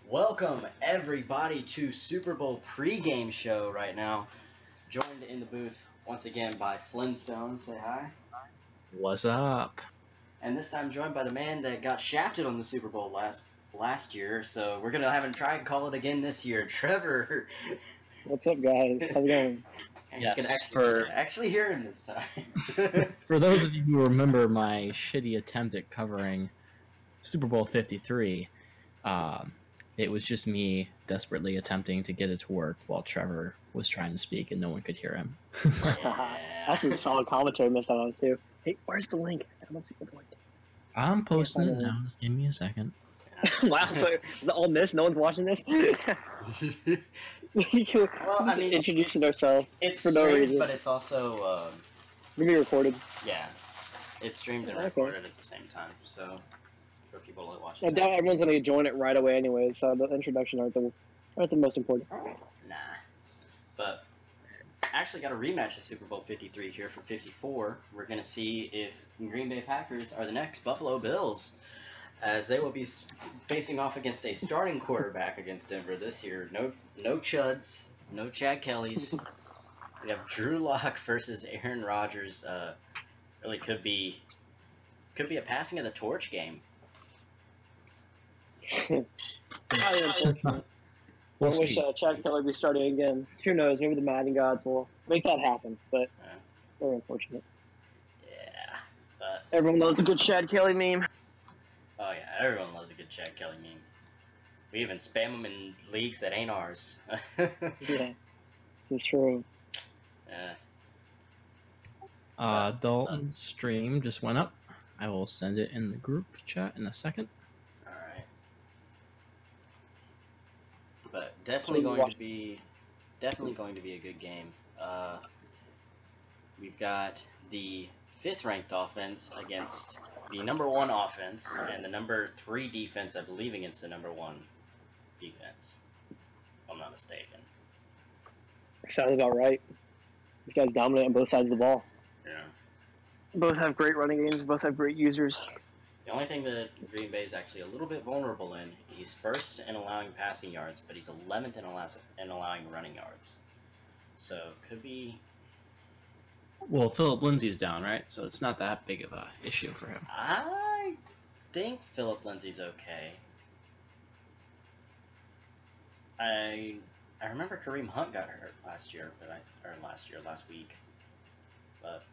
Welcome everybody to Super Bowl pregame show right now. Joined in the booth once again by Flintstone. Say hi. What's up? And this time joined by the man that got shafted on the Super Bowl last year. So we're gonna have him try and call it again this year. Trevor. What's up, guys? How's it going? And Yes, you can actually hear him this time. For those of you who remember my shitty attempt at covering Super Bowl 53, it was just me desperately attempting to get it to work while Trevor was trying to speak and no one could hear him. That's a solid commentary missed out on too. Hey, where's the link? That must be the point. I'm posting it now. Just give me a second. Wow, so is it all missed? No one's watching this? Well, I mean, introducing ourselves. It's for no streamed, reason. but it's also Maybe recorded. yeah, it's streamed and Okay. recorded at the same time. So for people that watch I it, doubt everyone's gonna join it right away anyway, so the introduction aren't the most important. nah. But actually got a rematch of Super Bowl 53 here for 54. We're gonna see if Green Bay Packers are the next Buffalo Bills, as they will be facing off against a starting quarterback against Denver this year. No Chuds, no Chad Kellys. We have Drew Lock versus Aaron Rodgers. Really could be a passing of the torch game. Highly unfortunate. We'll I wish see. Chad Kelly would be starting again. Who knows? Maybe the Madden gods will make that happen, but very unfortunate. Yeah, but Everyone knows a good Chad Kelly meme. oh yeah, everyone loves a good Chad Kelly meme. We even spam them in leagues that ain't ours. Yeah, this is true. Dalton's stream just went up. I will send it in the group chat in a second. Alright. But definitely going to be a good game. We've got the 5th ranked offense against the number 1 offense and the number 3 defense, I believe, against the number 1 defense. If I'm not mistaken. Sounds about right. These guys dominate on both sides of the ball. Yeah. Both have great running games. Both have great users. The only thing that Green Bay is actually a little bit vulnerable in, he's first in allowing passing yards, but he's 11th in allowing running yards. So could be. Well, Philip Lindsay's down, right? So it's not that big of a issue for him. I think Philip Lindsay's okay. I remember Kareem Hunt got hurt last week, but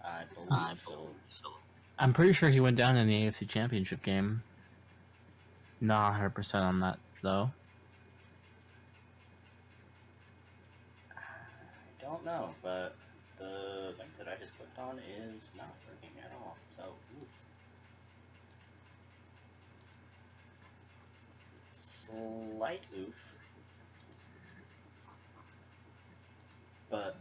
I believe Philip. I'm pretty sure he went down in the AFC Championship game. Not 100% on that, though. I don't know, but the link that I just clicked on is not working at all. So, ooh. Slight oof. But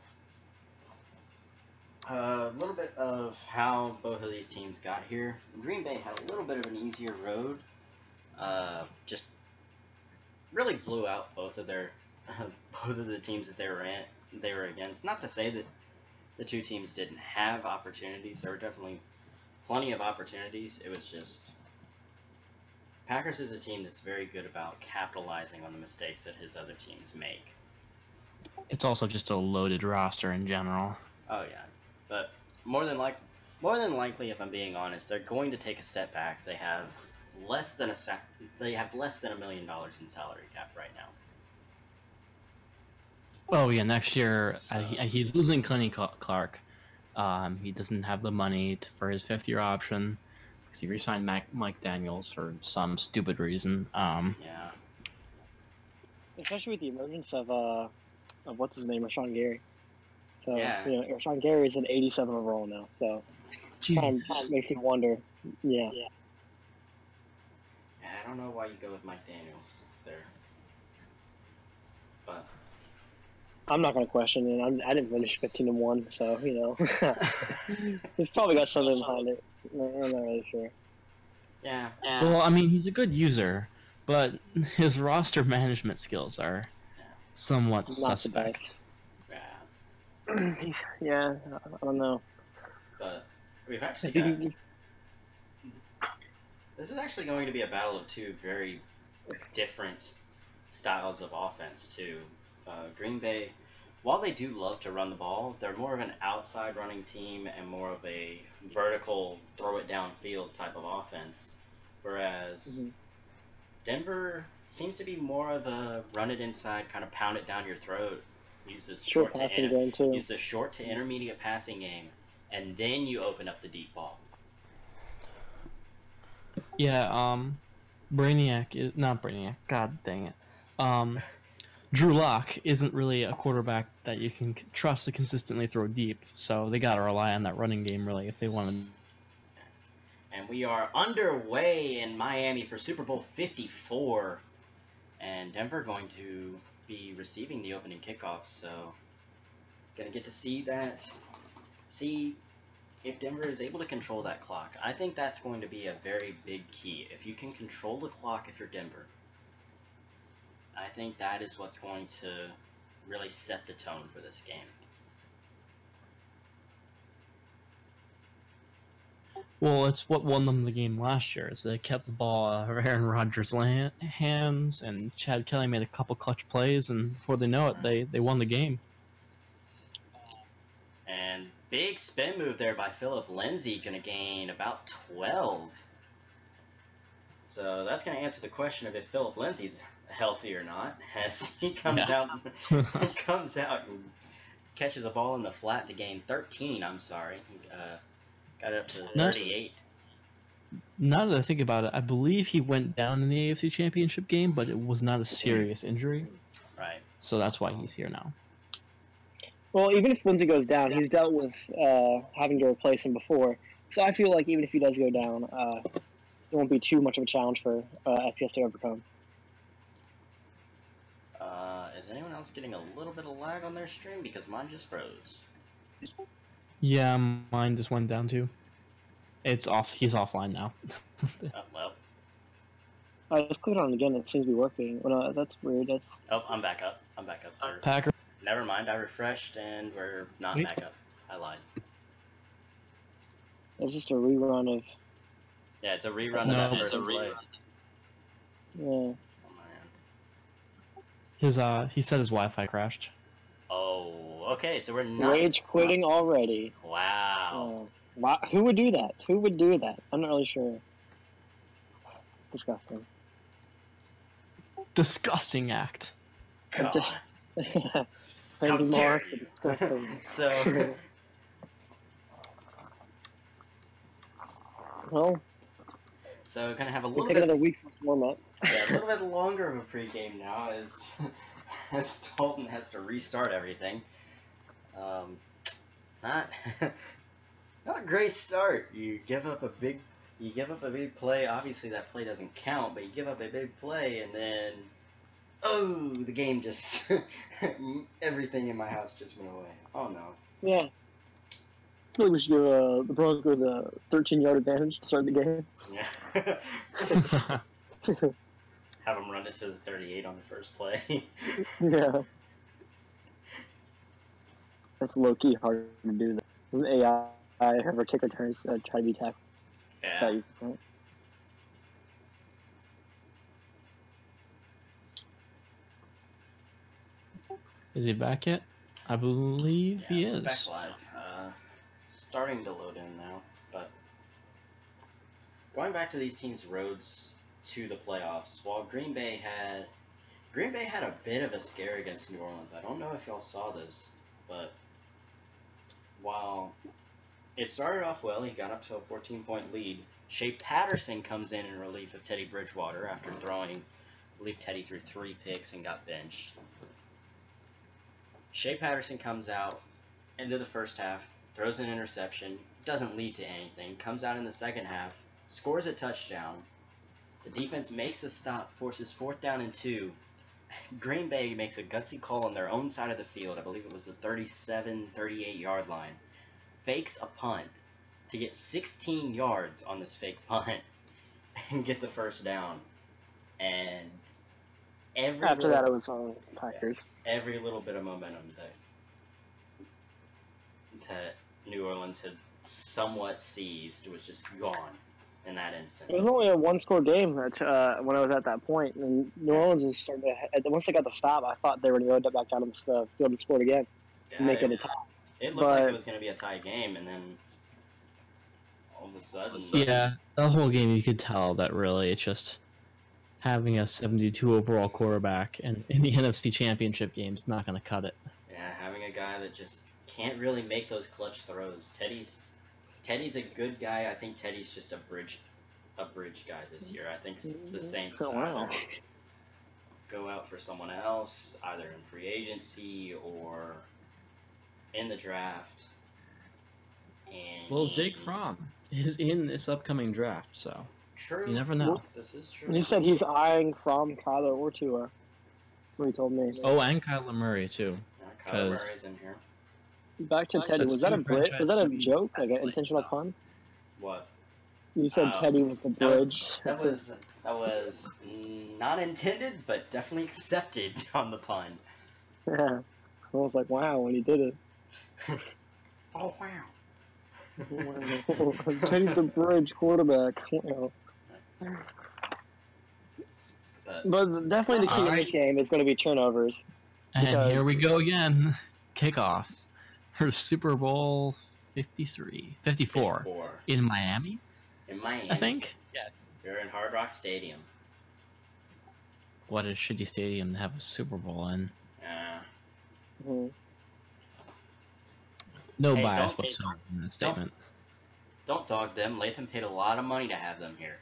a little bit of how both of these teams got here. Green Bay had a little bit of an easier road. Just really blew out both of the teams that they were against. Not to say that the two teams didn't have opportunities. There were definitely plenty of opportunities. It was just Packers is a team that's very good about capitalizing on the mistakes that his other teams make. It's also just a loaded roster in general. Oh yeah, but more than likely, if I'm being honest, they're going to take a step back. They have less than $1 million in salary cap right now. Oh yeah, next year he's losing Kenny Clark. He doesn't have the money for his 5th-year option because he re-signed Mike Daniels for some stupid reason. Yeah. Especially with the emergence of what's his name, Rashawn Gary. So Yeah. Rashawn Gary is an 87 overall now. So kind of makes you wonder. Yeah. I don't know why you go with Mike Daniels there, but I'm not gonna question it. I didn't finish 15-1, so he's probably got something behind it. I'm not really sure. yeah. Well, I mean, he's a good user, but his roster management skills are somewhat Not the suspect. Yeah. Yeah, I don't know. But we've actually I think got This is actually going to be a battle of two very different styles of offense, too. Green Bay, while they do love to run the ball, they're more of an outside running team and more of a vertical, throw it downfield type of offense. Whereas Denver seems to be more of a run it inside, kind of pound it down your throat. Use the short to intermediate passing game, and then you open up the deep ball. Yeah, Brainiac is not Brainiac. God dang it. Drew Lock isn't really a quarterback that you can trust to consistently throw deep, so they gotta rely on that running game really if they want to. And we are underway in Miami for Super Bowl 54, and Denver going to be receiving the opening kickoff, so gonna get to see that. See if Denver is able to control that clock. I think that's going to be a very big key. If you can control the clock if you're Denver, I think that is what's going to really set the tone for this game. Well, it's what won them the game last year. Is they kept the ball out of Aaron Rodgers' hands, and Chad Kelly made a couple clutch plays, and before they know it, they won the game. And big spin move there by Philip Lindsay, going to gain about 12. So that's going to answer the question of if Philip Lindsay's healthy or not, as he comes out and catches a ball in the flat to gain 13. I'm sorry, got it up to 38. Now that I think about it, I believe he went down in the AFC Championship game, but it was not a serious injury. Right. So that's why he's here now. Well, even if Lindsay goes down, he's dealt with having to replace him before. So I feel like even if he does go down, it won't be too much of a challenge for FPS to overcome. Is anyone else getting a little bit of lag on their stream? Because mine just froze. Yeah, mine just went down too. It's off. He's offline now. Oh, well. I just clicked on it again. It seems to be working. Well, no, that's weird. That's. Oh, I'm back up. I'm back up. Packer. Never mind. I refreshed and we're not back up. I lied. It's just a rerun of. Yeah, it's a rerun of that first play. Yeah. He said his Wi-Fi crashed. Oh, okay, so we're not... Rage quitting already. Wow. Wow. Who would do that? Who would do that? I'm not really sure. Disgusting. Disgusting act. God. How dare you? Disgusting. So... Well... So, gonna have a we'll little take bit... another week for warm-up. Yeah, a little bit longer of a pregame now as Dalton has to restart everything. Not a great start. You give up a big play. Obviously that play doesn't count, but you give up a big play and then the game just everything in my house just went away. Oh no. Yeah. I think we should give the Broncos a 13-yard advantage to start the game. Yeah. Have them run it to the 38 on the first play. Yeah. That's low-key hard to do. That. AI, have our kick returns try to be tackled. Yeah. Is he back yet? I believe he is. Back live. Starting to load in now, but going back to these teams' roads to the playoffs, while Green Bay had a bit of a scare against New Orleans. I don't know if y'all saw this, but while it started off well, he got up to a 14-point lead. Shea Patterson comes in relief of Teddy Bridgewater after throwing, I believe Teddy threw 3 picks and got benched. Shea Patterson comes out into the first half, throws an interception, doesn't lead to anything, comes out in the second half, scores a touchdown. The defense makes a stop, forces 4th down and 2. Green Bay makes a gutsy call on their own side of the field. I believe it was the 37, 38-yard line. Fakes a punt to get 16 yards on this fake punt and get the first down. And after that, it was on Packers. Every little bit of momentum that New Orleans had somewhat seized was just gone. in that instant. It was only a one-score game when I was at that point, and New Orleans was starting to. Once they got the stop, I thought they were going to go back down to the field and score it again, and make it a tie. It looked like it was going to be a tie game, and then all of a sudden, yeah, the whole game you could tell that really it's just having a 72 overall quarterback and in the NFC Championship game is not going to cut it. Yeah, having a guy that just can't really make those clutch throws. Teddy's a good guy. I think Teddy's just a bridge guy this year. I think the Saints either go out for someone else, either in free agency or in the draft. And Well, Jake Fromm is in this upcoming draft, so true. You never know. This is true. He said he's eyeing from Kyler or Tua. That's what he told me. Oh, and Kyler Murray too. Yeah, Kyler Murray's in here. Back to Teddy. Was that a joke? Like an intentional pun? What? You said Teddy was the bridge. That was not intended, but definitely accepted on the pun. Yeah. I was like, wow, when he did it. Oh wow. Teddy's the bridge quarterback. Wow. But definitely the key in this game is going to be turnovers. And here we go again. Kickoff for Super Bowl 54. In Miami? In Miami. I think. Yeah. You're in Hard Rock Stadium. What a shitty stadium to have a Super Bowl in. No bias whatsoever in that statement. Don't dog them. Latham paid a lot of money to have them here.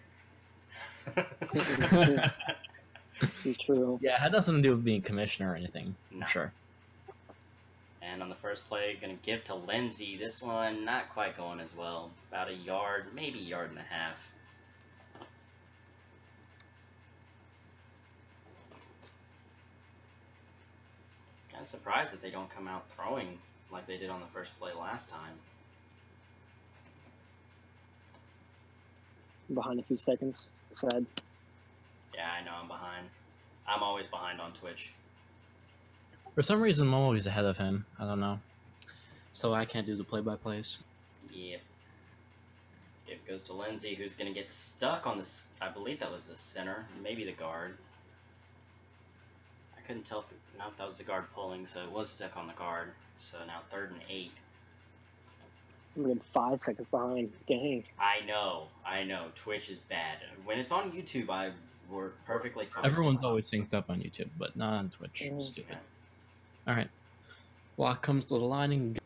This is true. Yeah, it had nothing to do with being commissioner or anything. No. I'm sure. And on the first play, going to give to Lindsey. This one not quite going as well. About a yard, maybe a yard and a half. Kind of surprised that they don't come out throwing like they did on the first play last time. Behind a few seconds. Sad. Yeah, I know I'm behind. I'm always behind on Twitch. For some reason, I'm always ahead of him. I don't know. So I can't do the play-by-plays. Yep. It goes to Lindsey, who's going to get stuck on this. I believe that was the center, maybe the guard. I couldn't tell if that was the guard pulling, so it was stuck on the guard. So now 3rd and 8. I'm 5 seconds behind. Dang. I know. Twitch is bad. When it's on YouTube, I work perfectly fine. Everyone's always synced up on YouTube, but not on Twitch. Stupid. Okay. All right. Block comes to the line and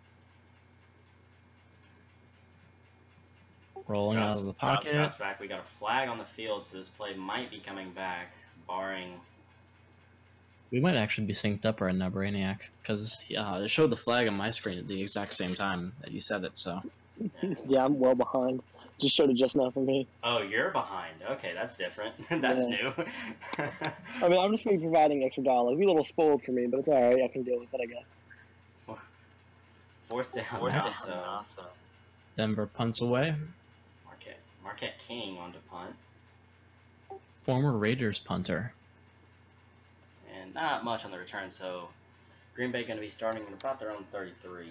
rolling out of the pocket. Stops back. We got a flag on the field, so this play might be coming back, barring. We might actually be synced up right now, Brainiac, because it showed the flag on my screen at the exact same time that you said it, so. Yeah, I'm well behind. Just showed it just now for me. Oh, you're behind. Okay, that's different. That's new. I mean, I'm just going to be providing extra dollars. It'll be a little spoiled for me, but it's alright. I can deal with it, I guess. 4th down. Awesome. Denver punts away. Marquette King on to punt. Former Raiders punter. And not much on the return, so Green Bay going to be starting at about their own 33.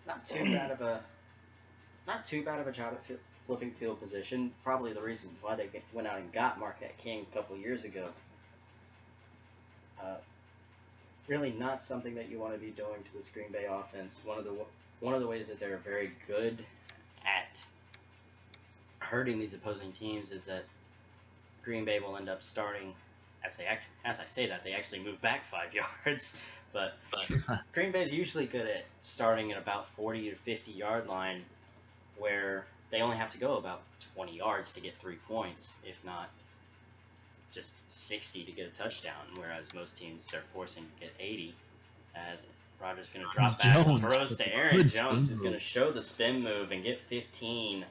Not too bad of a job at flipping field position. Probably the reason why they went out and got Marquette King a couple years ago. Really not something that you want to be doing to this Green Bay offense. One of the ways that they're very good at hurting these opposing teams is that Green Bay will end up starting. As I say that, they actually move back 5 yards. But Green Bay's usually good at starting at about 40 to 50 yard line, where they only have to go about 20 yards to get 3 points, if not just 60 to get a touchdown. Whereas most teams they're forcing to get 80. As Rodgers going to drop back, throws to Aaron Jones, who's going to show the spin move and get 15.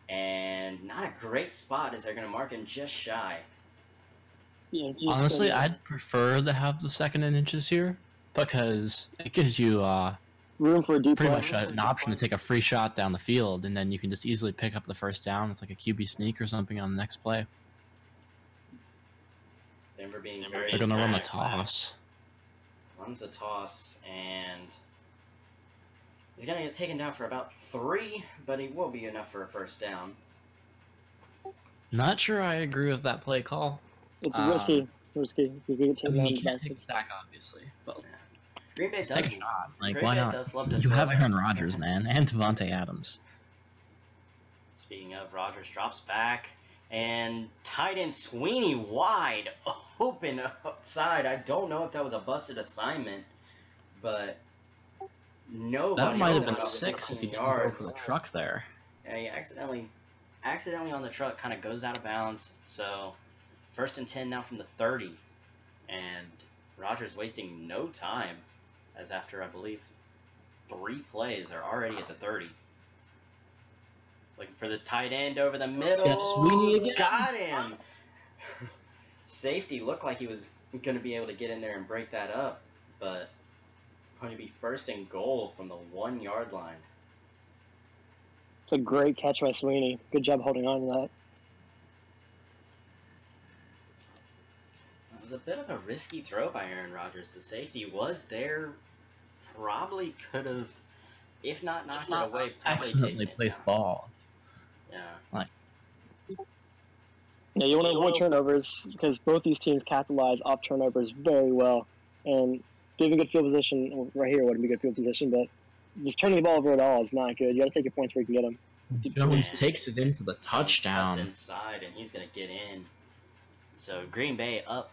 And not a great spot as they're going to mark him just shy. Yeah, honestly, I'd prefer to have the 2nd and inches here because it gives you room for a deep pretty much an option to take a free shot down the field, and then you can just easily pick up the 1st down with like a QB sneak or something on the next play. Denver being very They're going to run the toss. Runs the toss, and He's going to get taken down for about 3, but he will be enough for a first down. Not sure I agree with that play call. It's risky. Risky. You can I take mean, down you the can't take back. the sack, obviously, but Green Bay let's does. take a shot. Like, Green why Bay not? does love to You throw have there. Aaron Rodgers, man, and Devontae Adams. Speaking of, Rodgers drops back, and tight end Sweeney wide open outside. I don't know if that was a busted assignment, but nobody. That might have been about 6 if he 15 didn't go for the truck there. Yeah, he accidentally on the truck kind of goes out of bounds. So 1st and 10 now from the 30, and Rodgers wasting no time, as after I believe 3 plays are already at the 30. Looking for this tight end over the middle. Got Sweeney again. Got him. Safety looked like he was going to be able to get in there and break that up, but going to be 1st and goal from the 1-yard line. It's a great catch by Sweeney. Good job holding on to that. It was a bit of a risky throw by Aaron Rodgers. The safety was there. Probably could have, if not knocked it away, probably Accidentally taken it placed down. ball. Yeah. Yeah, you want to avoid turnovers because both these teams capitalize off turnovers very well. And giving good field position, right here wouldn't be good field position, but just turning the ball over at all is not good. You got to take your points where you can get them. Jones takes it in for the touchdown. Cuts inside, and he's going to get in. So Green Bay up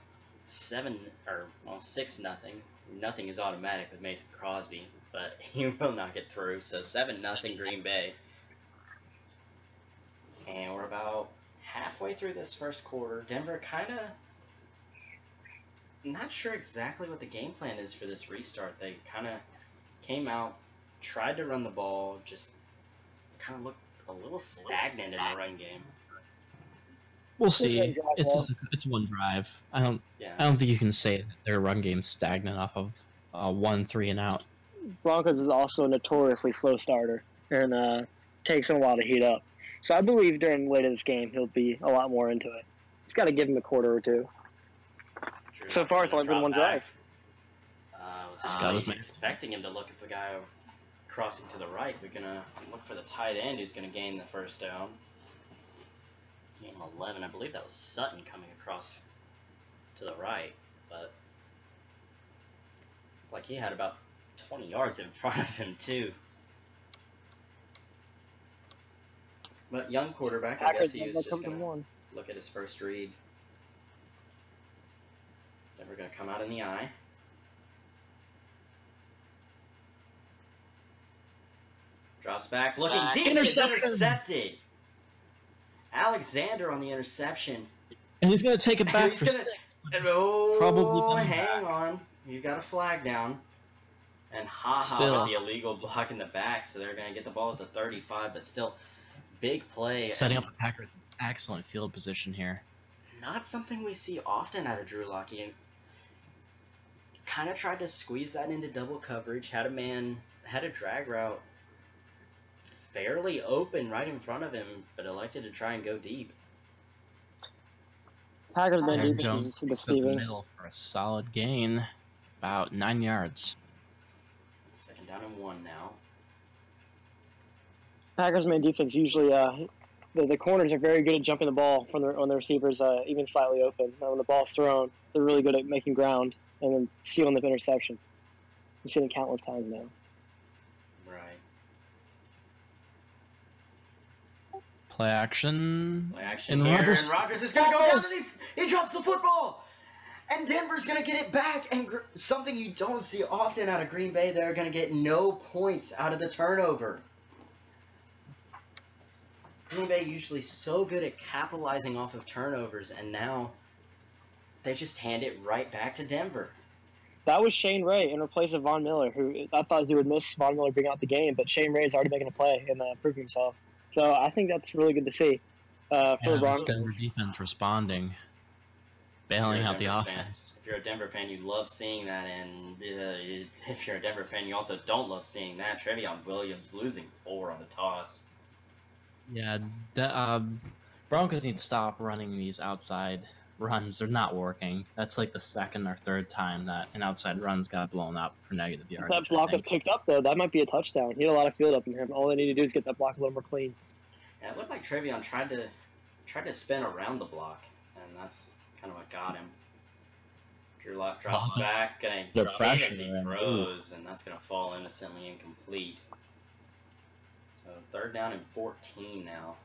6-0. Nothing is automatic with Mason Crosby, but he will not get through. So 7-0 Green Bay. And we're about halfway through this first quarter. Denver kind of not sure exactly what the game plan is for this restart. They kind of came out, tried to run the ball, just kind of looked a little stagnant in the run game. We'll see. It's one drive. I don't think you can say that their run game's stagnant off of 1 3 and out. Broncos is also a notoriously slow starter and takes him a while to heat up. So I believe during late in this game he'll be a lot more into it. Just got to give him a quarter or two. True. So far it's only been one drive. I was expecting him to look at the guy crossing to the right. We're gonna look for the tight end who's gonna gain the first down. Game 11, I believe that was Sutton coming across to the right, but like he had about 20 yards in front of him too. But young quarterback, I guess he was just going to look at his first read. Then we're going to come out in the eye. Drops back, looking deep, intercepted. Alexander on the interception. And he's going to take it back for 6. Probably hang on. You got a flag down. And with the illegal block in the back, so they're going to get the ball at the 35, but still, big play. Setting up the Packers in excellent field position here. Not something we see often out of Drew Lock. He kind of tried to squeeze that into double coverage, had a drag route fairly open right in front of him, but elected to try and go deep. Packers man defense is deceiving. Middle for a solid gain, about 9 yards. 2nd down and 1 now. Packers man defense usually the corners are very good at jumping the ball when the receivers even slightly open. When the ball's thrown, they're really good at making ground and then stealing the interception. We've seen it countless times now. Right. Play action. And Rodgers is going to go down and he drops the football. And Denver's going to get it back. And something you don't see often out of Green Bay, they're going to get no points out of the turnover. Green Bay usually so good at capitalizing off of turnovers, and now they just hand it right back to Denver. That was Shane Ray in place of Von Miller, who I thought he would miss Von Miller being out the game, but Shane Ray is already making a play and proving himself. So I think that's really good to see for the Broncos. Denver defense responding, bailing out the offense. If you're a Denver fan, you love seeing that, and if you're a Denver fan, you also don't love seeing that. Trevion Williams losing 4 on the toss. Yeah, Broncos need to stop running these outside runs, they're not working. That's like the second or third time that an outside run's got blown up for negative If yardage. that block was picked up, though, that might be a touchdown. He had a lot of field up in him. All they need to do is get that block a little more clean. Yeah, it looked like Trevion tried to spin around the block, and that's kind of what got him. Drew Lock drops back, gonna The get pressure as he and- throws, and that's gonna fall innocently incomplete. So 3rd down and 14 now.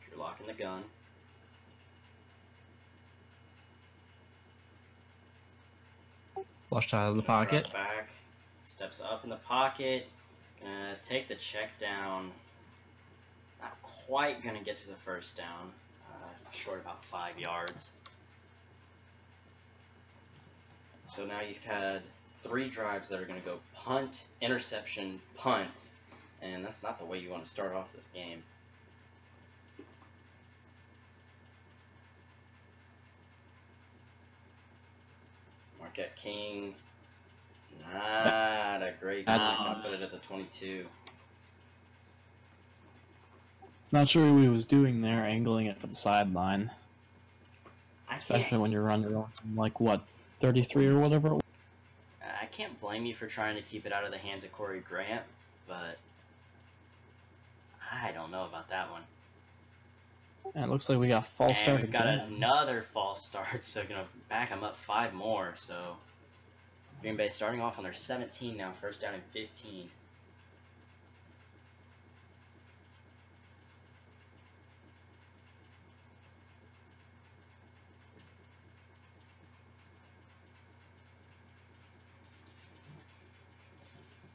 Drew Lock in the gun. Flushed out of the Gonna pocket. drop back, steps up in the pocket, gonna take the check down. Not quite gonna get to the 1st down, short about 5 yards. So now you've had 3 drives that are gonna go punt, interception, punt, and that's not the way you want to start off this game. Marquette King, not a great time. I'll put it at the 22. Not sure what he was doing there, angling it for the sideline. Especially when you're running like, what, 33 or whatever it was? I can't blame you for trying to keep it out of the hands of Corey Grant, but I don't know about that one. And it looks like we got a false start We've got again. another false start, so gonna back them up 5 more. So Green Bay starting off on their 17 now, 1st down and 15.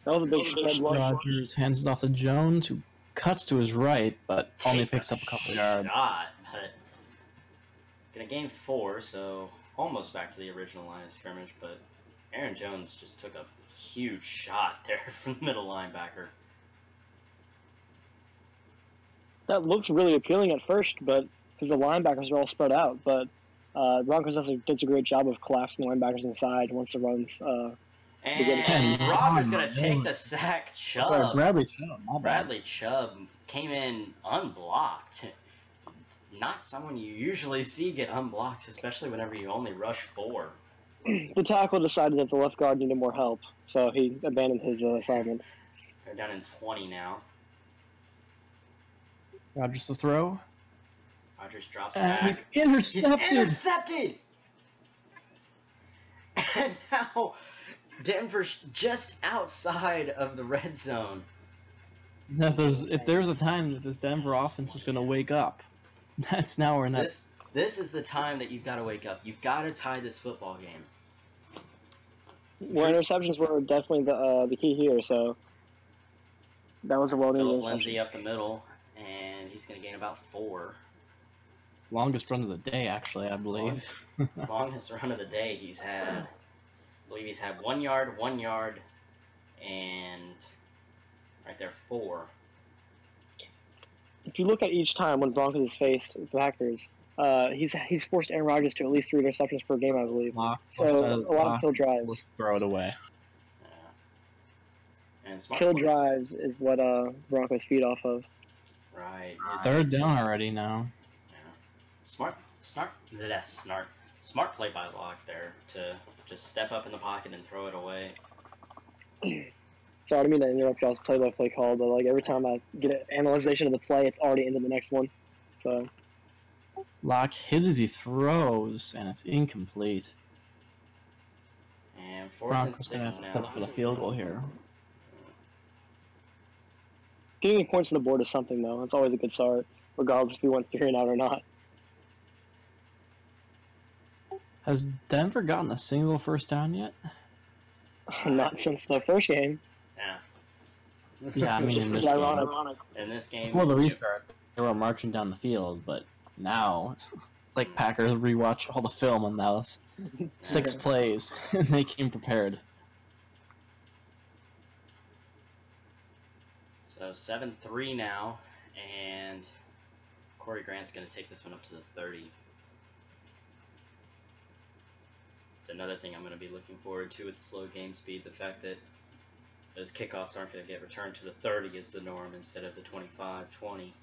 That was a big spread block. Rodgers hands it off to Jones, who cuts to his right, but only picks up a couple yards. Shot, but gonna gain 4, so almost back to the original line of scrimmage. But Aaron Jones just took a huge shot there from the middle linebacker. That looks really appealing at first, but because the linebackers are all spread out. But Broncos does a great job of collapsing the linebackers inside once the runs. And Rodgers gonna take the sack. Chubb. Sorry, Bradley Chubb. my bad. Bradley Chubb came in unblocked. Not someone you usually see get unblocked, especially whenever you only rush 4. The tackle decided that the left guard needed more help, so he abandoned his assignment. They're down in 20 now. Rodgers to throw. Rodgers drops And back. he's intercepted. He's intercepted! And now Denver's just outside of the red zone. If there's a time that this Denver offense is going to wake up, that's now or never. This is the time that you've got to wake up. You've got to tie this football game. Well, interceptions were definitely the key here, so that was a well-named Philip interception. Lindsay up the middle, and he's going to gain about 4. Longest run of the day, actually, I believe. Longest run of the day he's had. I believe he's had 1 yard, 1 yard, and right there 4. If you look at each time when Broncos has faced the Packers, he's forced Aaron Rodgers to at least 3 interceptions per game, I believe. So a lot of kill drives. Let's throw it away. And smart Kill play. drives is what Broncos feed off of. Right. 3rd down already now. Smart play by Locke there to just step up in the pocket and throw it away. Sorry, I didn't mean to interrupt y'all's play-by-play call, but like every time I get an analyzation of the play, it's already into the next one. So Locke hit as he throws, and it's incomplete. And 4th and Broncos going to 6 have to step now. for the field goal here. getting points on the board is something, though. It's always a good start, regardless if we went 3 and out or not. Has Denver gotten a single first down yet? Not since the first game. Yeah. Yeah, I mean in this It's game. ironic. In this game. Before the restart, they were marching down the field, but now, like Packers rewatched all the film on those 6 plays, and they came prepared. So 7-3 now, and Corey Grant's going to take this one up to the 30. another thing I'm going to be looking forward to with slow game speed. The fact that those kickoffs aren't going to get returned to the 30 is the norm instead of the 25, 20.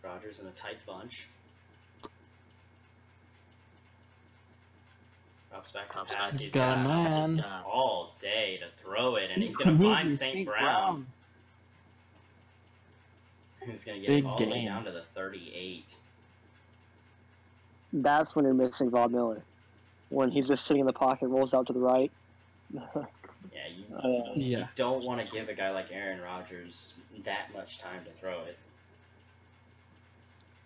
Rodgers in a tight bunch. Drops back to pass. He's got a got man. all day to throw it, and he's going to find St. Brown, who's going to get it all the way down to the 38. That's when you're missing Von Miller. When he's just sitting in the pocket, rolls out to the right. You don't want to give a guy like Aaron Rodgers that much time to throw it.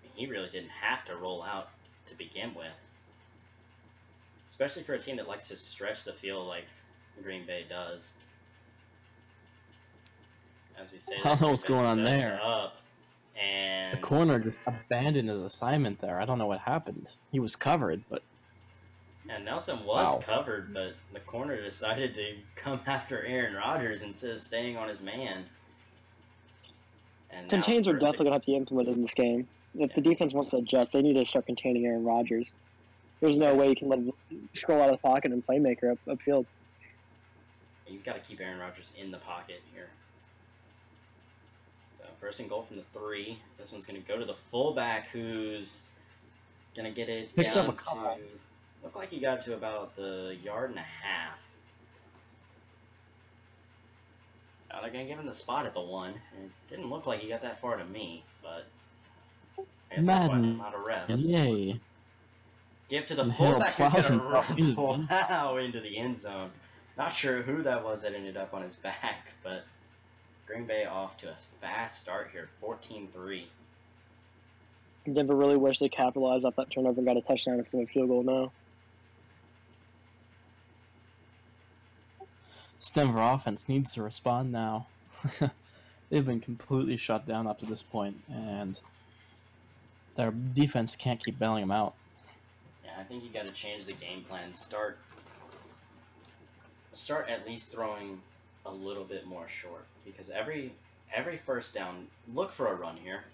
I mean, he really didn't have to roll out to begin with. Especially for a team that likes to stretch the field like Green Bay does. As we say, I don't know what's going on there. Up, and the corner just abandoned his assignment there. I don't know what happened. He was covered, but... And Nelson was covered, but the corner decided to come after Aaron Rodgers instead of staying on his man. And contains are definitely going to have to be implemented in this game. If the defense wants to adjust, they need to start containing Aaron Rodgers. There's no way you can let him scroll out of the pocket and playmaker upfield. You've got to keep Aaron Rodgers in the pocket here. So first and goal from the 3. This one's going to go to the fullback, who's going to get it Picks down up a couple. Looked like he got to about the 1.5 yards. Now they're going to give him the spot at the 1. It didn't look like he got that far to me, but I guess that's why I'm out of reps. Yay. Give to the fullback who's going to plow into the end zone. Not sure who that was that ended up on his back, but Green Bay off to a fast start here, 14-3. Denver really wish they capitalized off that turnover and got a touchdown instead of a field goal now. This Denver offense needs to respond now. They've been completely shut down up to this point, and their defense can't keep bailing them out. Yeah, I think you got to change the game plan. Start at least throwing a little bit more short, because every first down, look for a run here.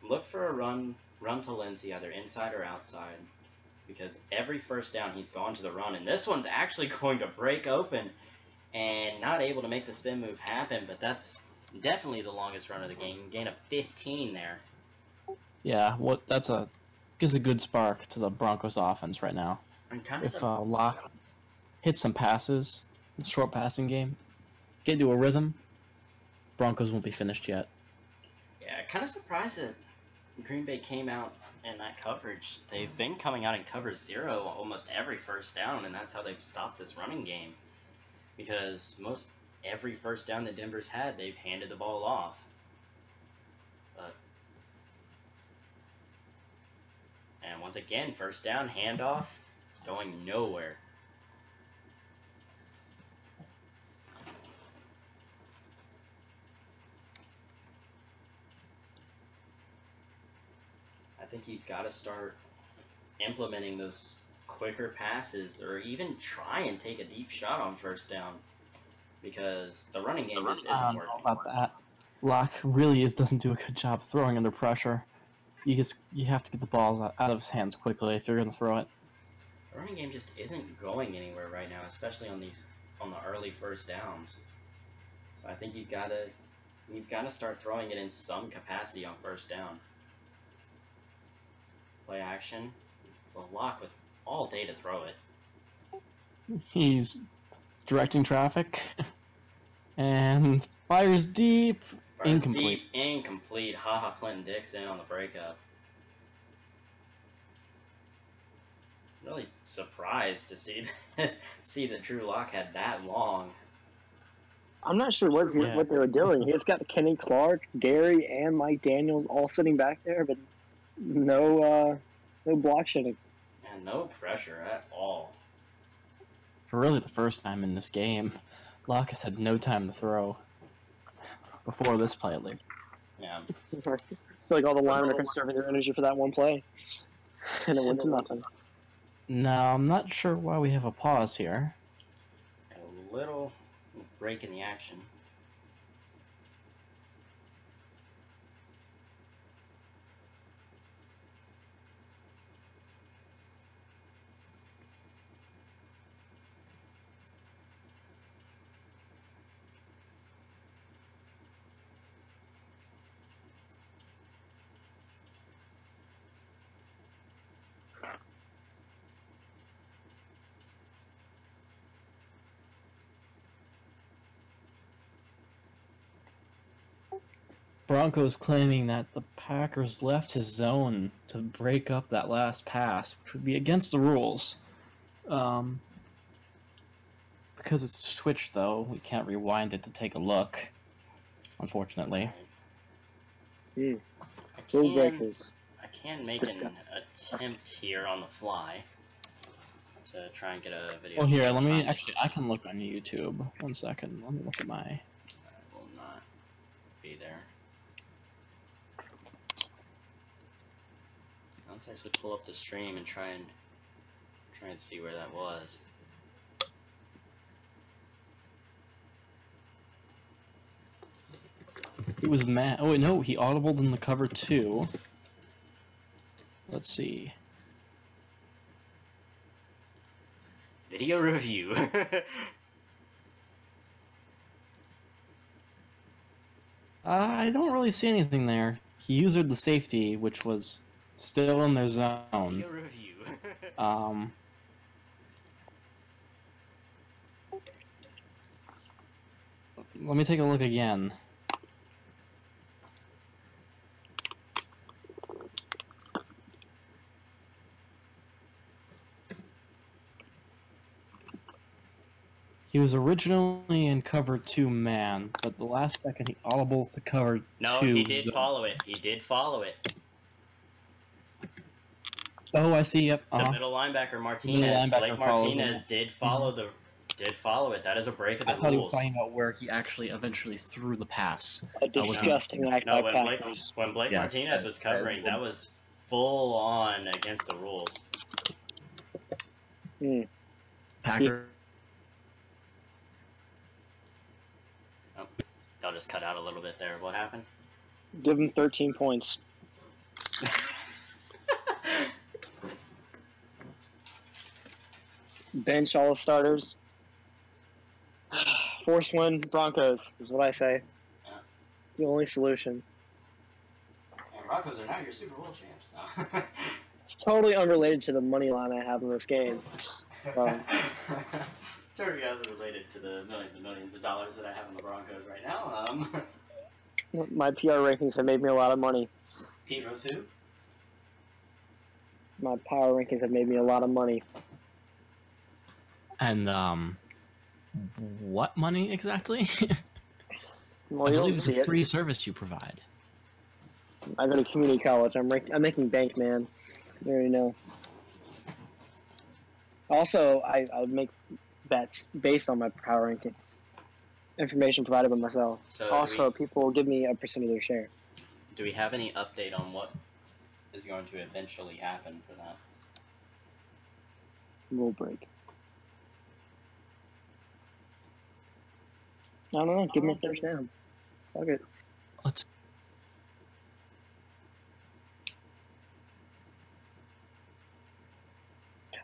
Look for a run to Lindsey, either inside or outside, because every first down he's gone to the run, and this one's actually going to break open and not able to make the spin move happen, but that's definitely the longest run of the game. Gain of 15 there. Yeah, gives a good spark to the Broncos offense right now. If Locke hits some passes, short passing game, get into a rhythm, Broncos won't be finished yet. Yeah, kind of surprised that Green Bay came out in that coverage. They've been coming out in cover 0 almost every first down, and that's how they've stopped this running game. Because every first down that Denver's had, they've handed the ball off. And once again, first down, handoff, going nowhere. I think you've got to start implementing those quicker passes, or even try and take a deep shot on first down, because the running game just isn't working. About that. Locke really doesn't do a good job throwing under pressure. You have to get the balls out of his hands quickly if you're going to throw it. The running game just isn't going anywhere right now, especially on the early first downs. So I think you've got to start throwing it in some capacity on first down. Play action. Well, Locke with all day to throw it. He's directing traffic and fires deep. Incomplete. Incomplete. Haha, Clinton Dixon on the breakup. Really surprised to see that Drew Lock had that long. I'm not sure what they were doing. He's got Kenny Clark, Gary, and Mike Daniels all sitting back there, but no block shedding. And no pressure at all. For really the first time in this game, Locke has had no time to throw. Before this play, at least. Yeah. I feel like all the linemen are conserving their energy for that one play. And it went to nothing. Now, I'm not sure why we have a pause here. A little break in the action. Broncos claiming that the Packers left his zone to break up that last pass, which would be against the rules. Because it's switched, though, we can't rewind it to take a look, unfortunately. Mm. I can make an attempt here on the fly to try and get a video. Oh, here, let me, actually, I can look on YouTube. 1 second, let me look at my... I will not be there. Let's actually pull up the stream and try and see where that was. It was Matt. Oh, wait, no, he audibled in the cover, too. Let's see. Video review. I don't really see anything there. He used the safety, which was still in their zone. Video review. Let me take a look again. He was originally in cover 2 man, but the last second he audibles to cover 2. No, he did follow it. He did follow it. Oh, I see. Yep. The middle linebacker Martinez, Blake Martinez did follow it. That is a break of the rules. I thought he was talking about where he actually eventually threw the pass. A disgusting act by Packers. When Blake Martinez was covering, that was full on against the rules. Packer. Oh, they'll just cut out a little bit there. What happened? Give him 13 points. Bench all the starters. Force win Broncos is what I say. Yeah. The only solution. And Broncos are now your Super Bowl champs. No. It's totally unrelated to the money line I have in this game. Totally unrelated to the millions and millions of dollars that I have in the Broncos right now. My PR rankings have made me a lot of money. Pete Rose who? My power rankings have made me a lot of money. And, what money exactly? Well, I you believe don't it's see a it. free service you provide. I go to community college. I'm making bank, man. You already know. Also, I make bets based on my power rankings. Information provided by myself. So also, people give me a percent of their share. Do we have any update on what is going to eventually happen for that? Rule break. I don't know. Give me a first down. Fuck it. Let's.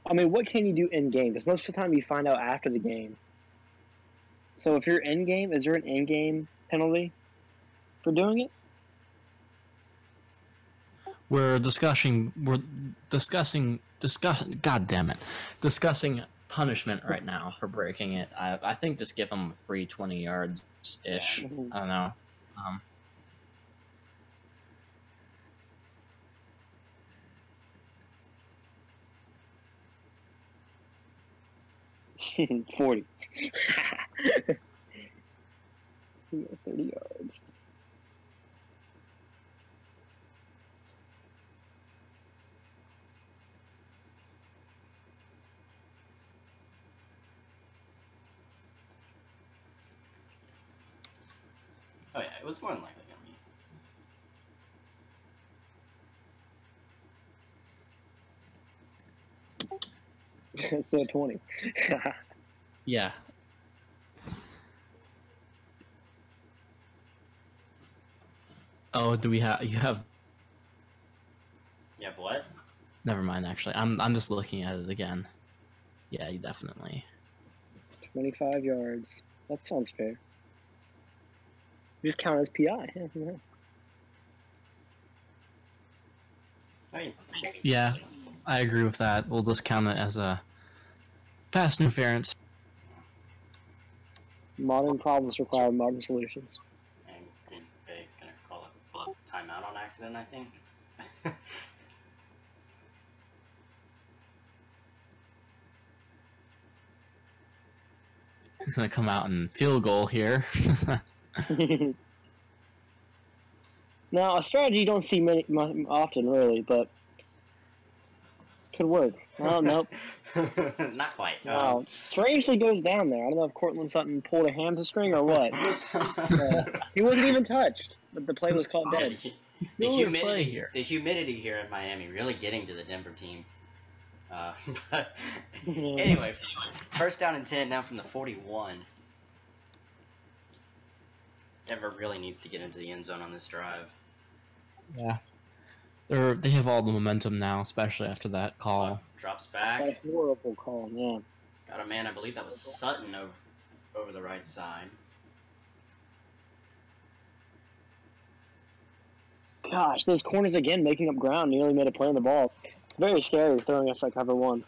I mean, what can you do in game? Because most of the time you find out after the game. So if you're in game, is there an in game penalty for doing it? We're discussing. God damn it, discussing punishment right now for breaking it. I think just give him a free 20 yards ish. Yeah. I don't know. 40. 30 yards. Oh yeah, it was more than likely on me. So 20. Yeah. Oh, do we have? You have? Yeah, what? Never mind. Actually, I'm just looking at it again. Yeah, you definitely. 25 yards. That sounds fair. Just count as PI. I mean, Yeah, I agree with that. We'll just count it as a pass interference. Modern problems require modern solutions. and Green Bay gonna call it out on accident, I think. He's gonna come out and field goal here. Now, a strategy you don't see often, really, but could work. Oh, nope. Not quite. Wow. Strangely goes down there. I don't know if Cortland Sutton pulled a hamstring or what. He wasn't even touched, but the play was called dead. The humidity here in Miami really getting to the Denver team. But anyway, first down and 10 now from the 41. Denver really needs to get into the end zone on this drive. Yeah. They have all the momentum now, especially after that call. Drops back. That horrible call, man. Got a man, I believe that was Sutton over the right side. Gosh, those corners again making up ground, nearly made a play on the ball. Very scary throwing us like cover one.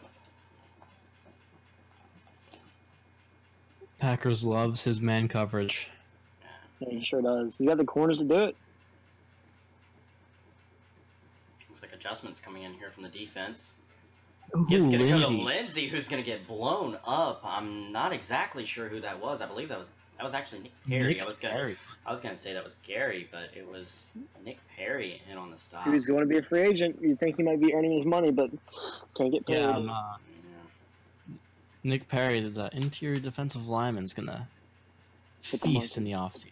Packers loves his man coverage. Yeah, he sure does. You got the corners to do it. Looks like adjustments coming in here from the defense. Ooh, Gibbs gonna go to Lindsey. Lindsey, who's gonna get blown up. I'm not exactly sure who that was. I believe that was actually Nick Perry. I was gonna say that was Gary, but it was Nick Perry in on the stop. He was going to be a free agent. You'd think he might be earning his money, but can't get paid. Yeah, Nick Perry, the interior defensive lineman, is gonna feast in the offseason.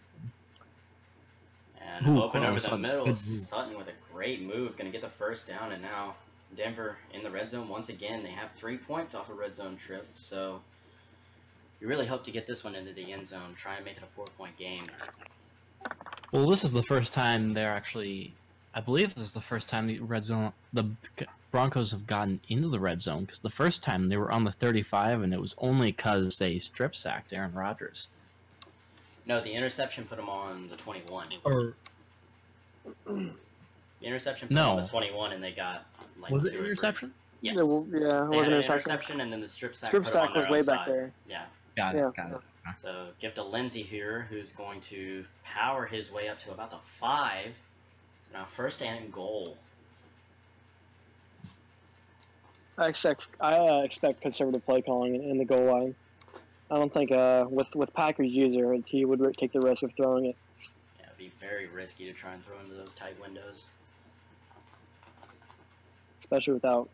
And open over the middle, Sutton with a great move, gonna get the first down, and now Denver in the red zone once again. They have 3 points off a red zone trip, so you really hope to get this one into the end zone. Try and make it a 4-point game. Well, this is the first time they're actually, I believe this is the first time the Broncos have gotten into the red zone, because the first time they were on the 35, and it was only because they strip sacked Aaron Rodgers. No, the interception put them on the 21. The interception put them on the 21, and they got like was it interception? Yes. Yeah, it they was had an an interception, and then the strip sack. Strip put them sack on their was way own back side. there. Yeah. Got it. So give to Lindsey here, who's going to power his way up to about the 5. So now first and goal. I expect conservative play calling in the goal line. I don't think with Packers user he would take the risk of throwing it. Yeah, it'd be very risky to try and throw into those tight windows. Especially without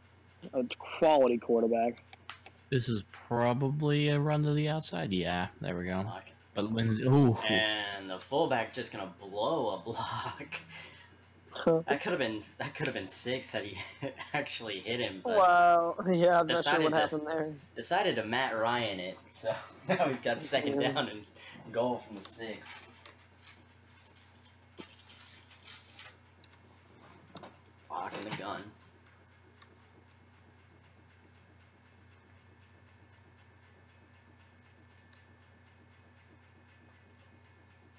a quality quarterback. This is probably a run to the outside. Yeah, there we go. Block. But Lindsey, ooh. And the fullback just gonna blow a block. That could have been 6 had he actually hit him. But wow. Yeah, I'm not sure what to- happened there. decided to Matt Ryan it. So now we've got second down and goal from the 6. Lock in the gun.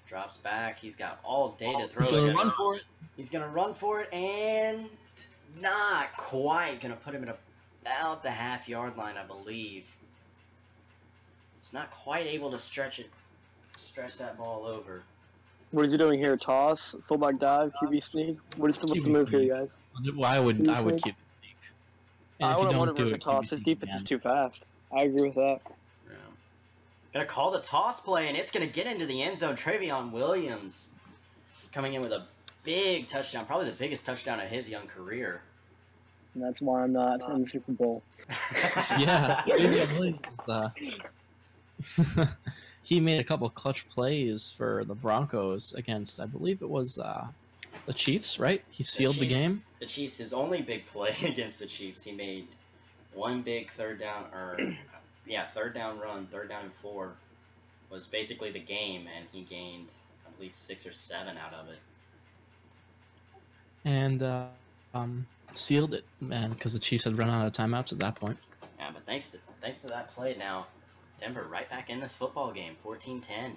Drops back. He's got all day to throw. He's gonna run for it. He's gonna run for it, and not quite. Gonna put him at about the half-yard line, I believe. He's not quite able to stretch that ball over. What is he doing here? Toss, fullback dive, QB sneak. What's the move here, guys? Well, I would keep it sneak. And I if you wouldn't don't want to do run it, for toss. QB His sneak defense is again. too fast. I agree with that. Yeah. Gonna call the toss play, and it's gonna get into the end zone. Trevion Williams coming in with a big touchdown, probably the biggest touchdown of his young career. And that's why I'm not in the Super Bowl. Yeah, he made a couple clutch plays for the Broncos against, I believe it was the Chiefs, right? He sealed the game. The Chiefs, his only big play against the Chiefs, he made one big third down run, 3rd down and 4, was basically the game, and he gained, I believe, 6 or 7 out of it. And sealed it, man, because the Chiefs had run out of timeouts at that point. Yeah, but thanks to that play, now Denver right back in this football game, 14-10.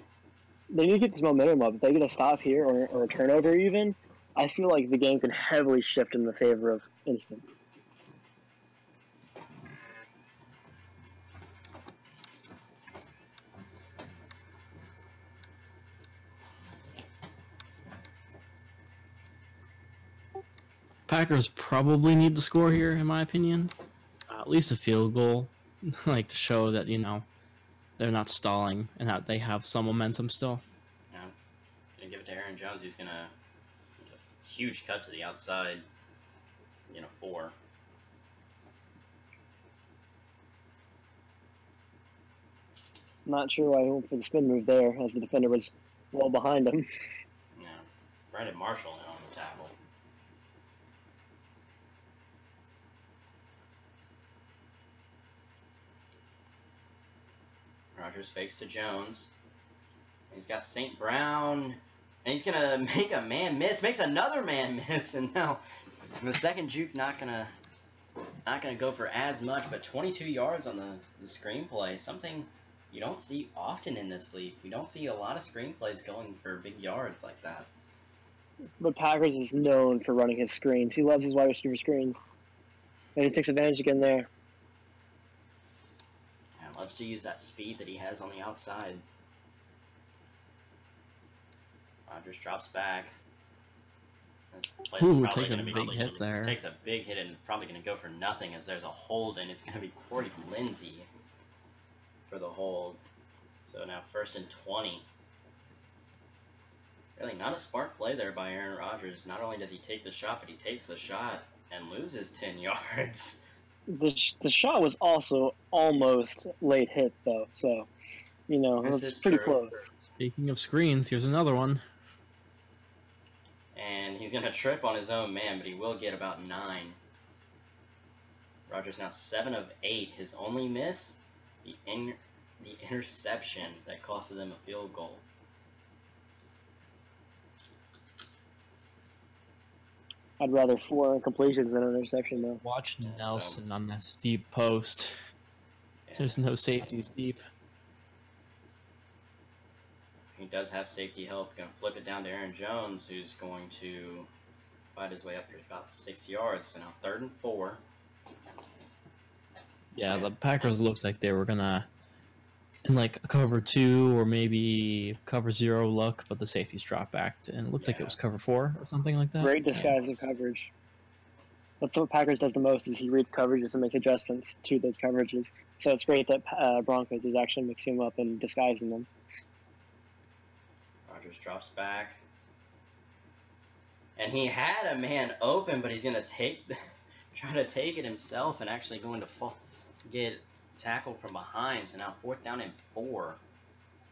They need to get this momentum up. If they get a stop here or a turnover even, I feel like the game can heavily shift in the favor of Instant. Packers probably need to score here, in my opinion. At least a field goal, like to show that they're not stalling and that they have some momentum still. Yeah. Gonna give it to Aaron Jones, who's gonna huge cut to the outside. 4. Not sure why he went for the spin move there, as the defender was well behind him. Yeah. Brandon Marshall in on the tackle. Rodgers fakes to Jones. He's got St. Brown, and he's gonna make a man miss. Makes another man miss, and now the second juke not gonna go for as much, but 22 yards on the screenplay. Something you don't see often in this league. We don't see a lot of screenplays going for big yards like that. But Packers is known for running his screens. He loves his wide receiver screens, and he takes advantage again there. And loves to use that speed that he has on the outside. Rodgers drops back. Ooh, taking a big hit there. Takes a big hit and probably going to go for nothing as there's a hold, and it's going to be Corey Lindsey for the hold. So now 1st and 20. Really not a smart play there by Aaron Rodgers. Not only does he take the shot, but he takes the shot and loses 10 yards. The shot was also almost late hit, though, so, it was pretty close. Speaking of screens, here's another one. And he's going to trip on his own man, but he will get about 9. Rodgers now 7 of 8. His only miss, the interception that costed them a field goal. I'd rather 4 incompletions than an interception, though. Watch Nelson on that steep post. Yeah. There's no safeties deep. He does have safety help. Going to flip it down to Aaron Jones, who's going to fight his way up here about 6 yards. So now 3rd and 4. Yeah, the Packers looked like they were gonna in like a cover 2 or maybe cover 0 look, but the safeties dropped back and it looked like it was cover 4 or something like that. Great disguise of coverage. That's what Packers does the most, is he reads coverages and makes adjustments to those coverages. So it's great that Broncos is actually mixing them up and disguising them. Rodgers drops back. And he had a man open, but he's going to try to take it himself and actually going to get tackled from behind. So now 4th down and 4.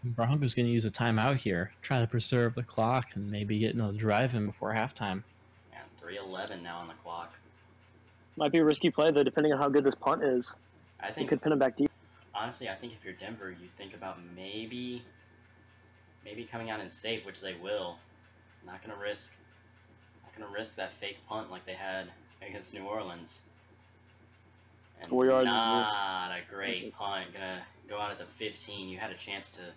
Broncos going to use a timeout here, try to preserve the clock and maybe get another drive in before halftime. And 3:11 now on the clock. Might be a risky play, though, depending on how good this punt is. I think you could pin him back deep. Honestly, I think if you're Denver, you think about maybe coming out and safe, which they will. Not gonna risk that fake punt like they had against New Orleans. And 4 yards. Not a great punt. Gonna go out at the 15. You had a chance to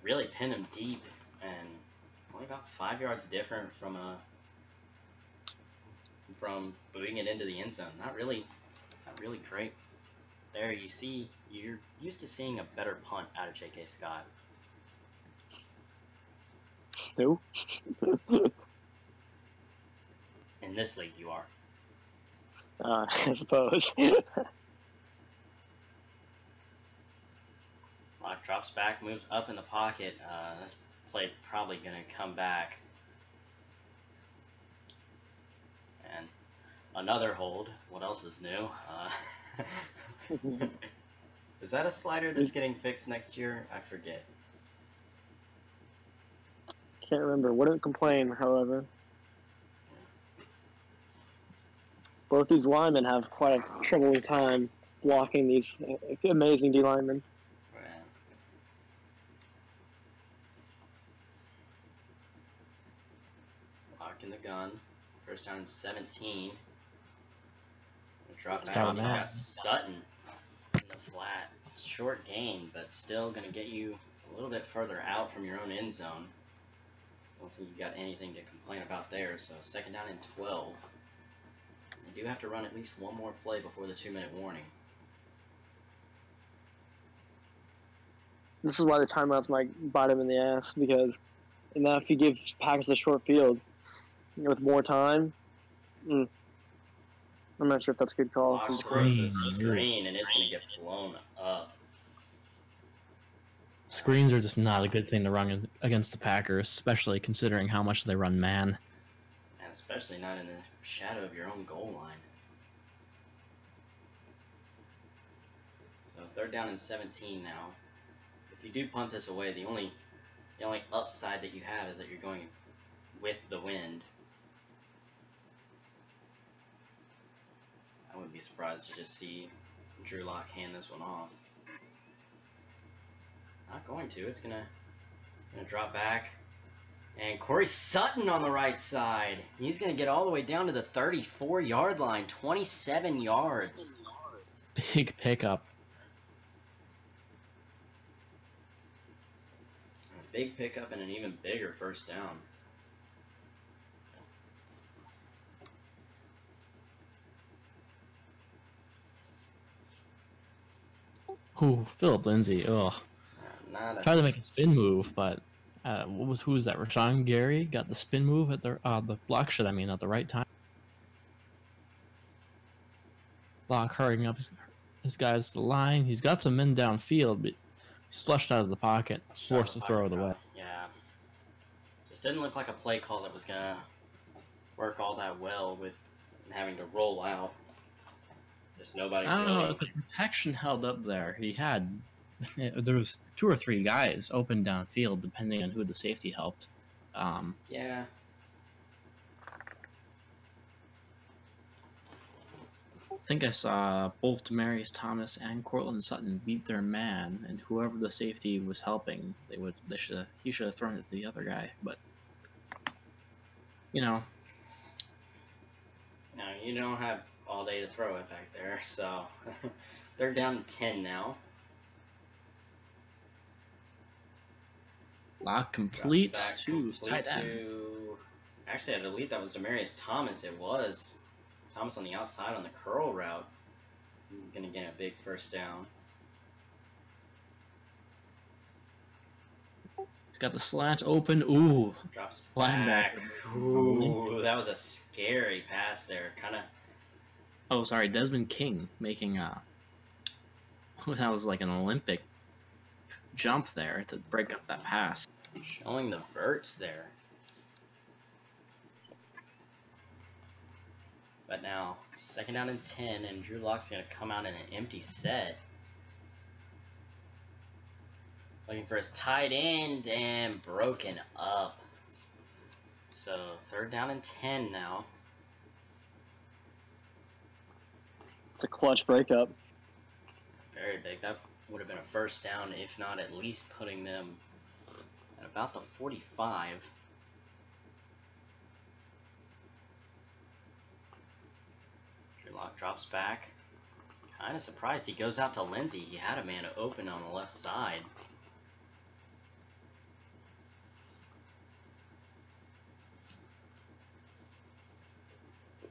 really pin him deep, and only about 5 yards different from booting it into the end zone. Not really great. There you see, you're used to seeing a better punt out of J.K. Scott. Who? In this league, you are. I suppose. Lock drops back, moves up in the pocket. This play probably going to come back. And another hold. What else is new? Is that a slider that's getting fixed next year? I forget. Can't remember. Wouldn't complain, however. Both these linemen have quite a troubling time blocking these amazing D linemen. Lock in the gun. 1st down and 17. Drop back. He's got Sutton in the flat. Short gain, but still going to get you a little bit further out from your own end zone. Don't think you've got anything to complain about there. So 2nd down and 12. You do have to run at least one more play before the 2-minute warning. This is why the timeouts might bite him in the ass, because now if you give Packers a short field with more time, I'm not sure if that's a good call. Lock It's throws Screen. a screen, and it's going to get blown up. Screens are just not a good thing to run against the Packers, especially considering how much they run man. And especially not in the shadow of your own goal line. So 3rd down and 17 now. If you do punt this away, the only upside that you have is that you're going with the wind. I wouldn't be surprised to just see Drew Lock hand this one off. Not going to. It's gonna drop back. And Corey Sutton on the right side. He's gonna get all the way down to the 34-yard line. 27 yards. Big pickup. A big pickup and an even bigger 1st down. Ooh, Philip Lindsay. Ugh. Tried to make a spin move, but who was that? Rashawn Gary got the spin move at the block shot. I mean, at the right time. Block hurrying up his guys to the line. He's got some men downfield, but he's flushed out of the pocket. He's forced to throw it away. Yeah. Just didn't look like a play call that was gonna work all that well with having to roll out. Just nobody's I don't know really... if the protection held up there. There was 2 or 3 guys open downfield, depending on who the safety helped. Yeah. I think I saw both Demarius Thomas and Cortland Sutton beat their man, and whoever the safety was helping, he should have thrown it to the other guy. But you know, No, you don't have all day to throw it back there, so 3rd down and 10 now. lock complete to tight end. Actually, I believe that was Demarius Thomas. It was Thomas on the outside on the curl route. Gonna get a big 1st down. He's got the slant open. Ooh, Drops linebacker. back. Ooh, that was a scary pass there. Kind of. Oh, sorry, Desmond King making that was like an Olympic jump there to break up that pass. Showing the verts there. But now, 2nd down and 10, and Drew Lock's going to come out in an empty set. Looking for his tight end, and broken up. So, 3rd down and 10 now. a clutch breakup. Very big. That would have been a 1st down, if not at least putting them at about the 45. Lock drops back. Kind of surprised. He goes out to Lindsay. He had a man open on the left side.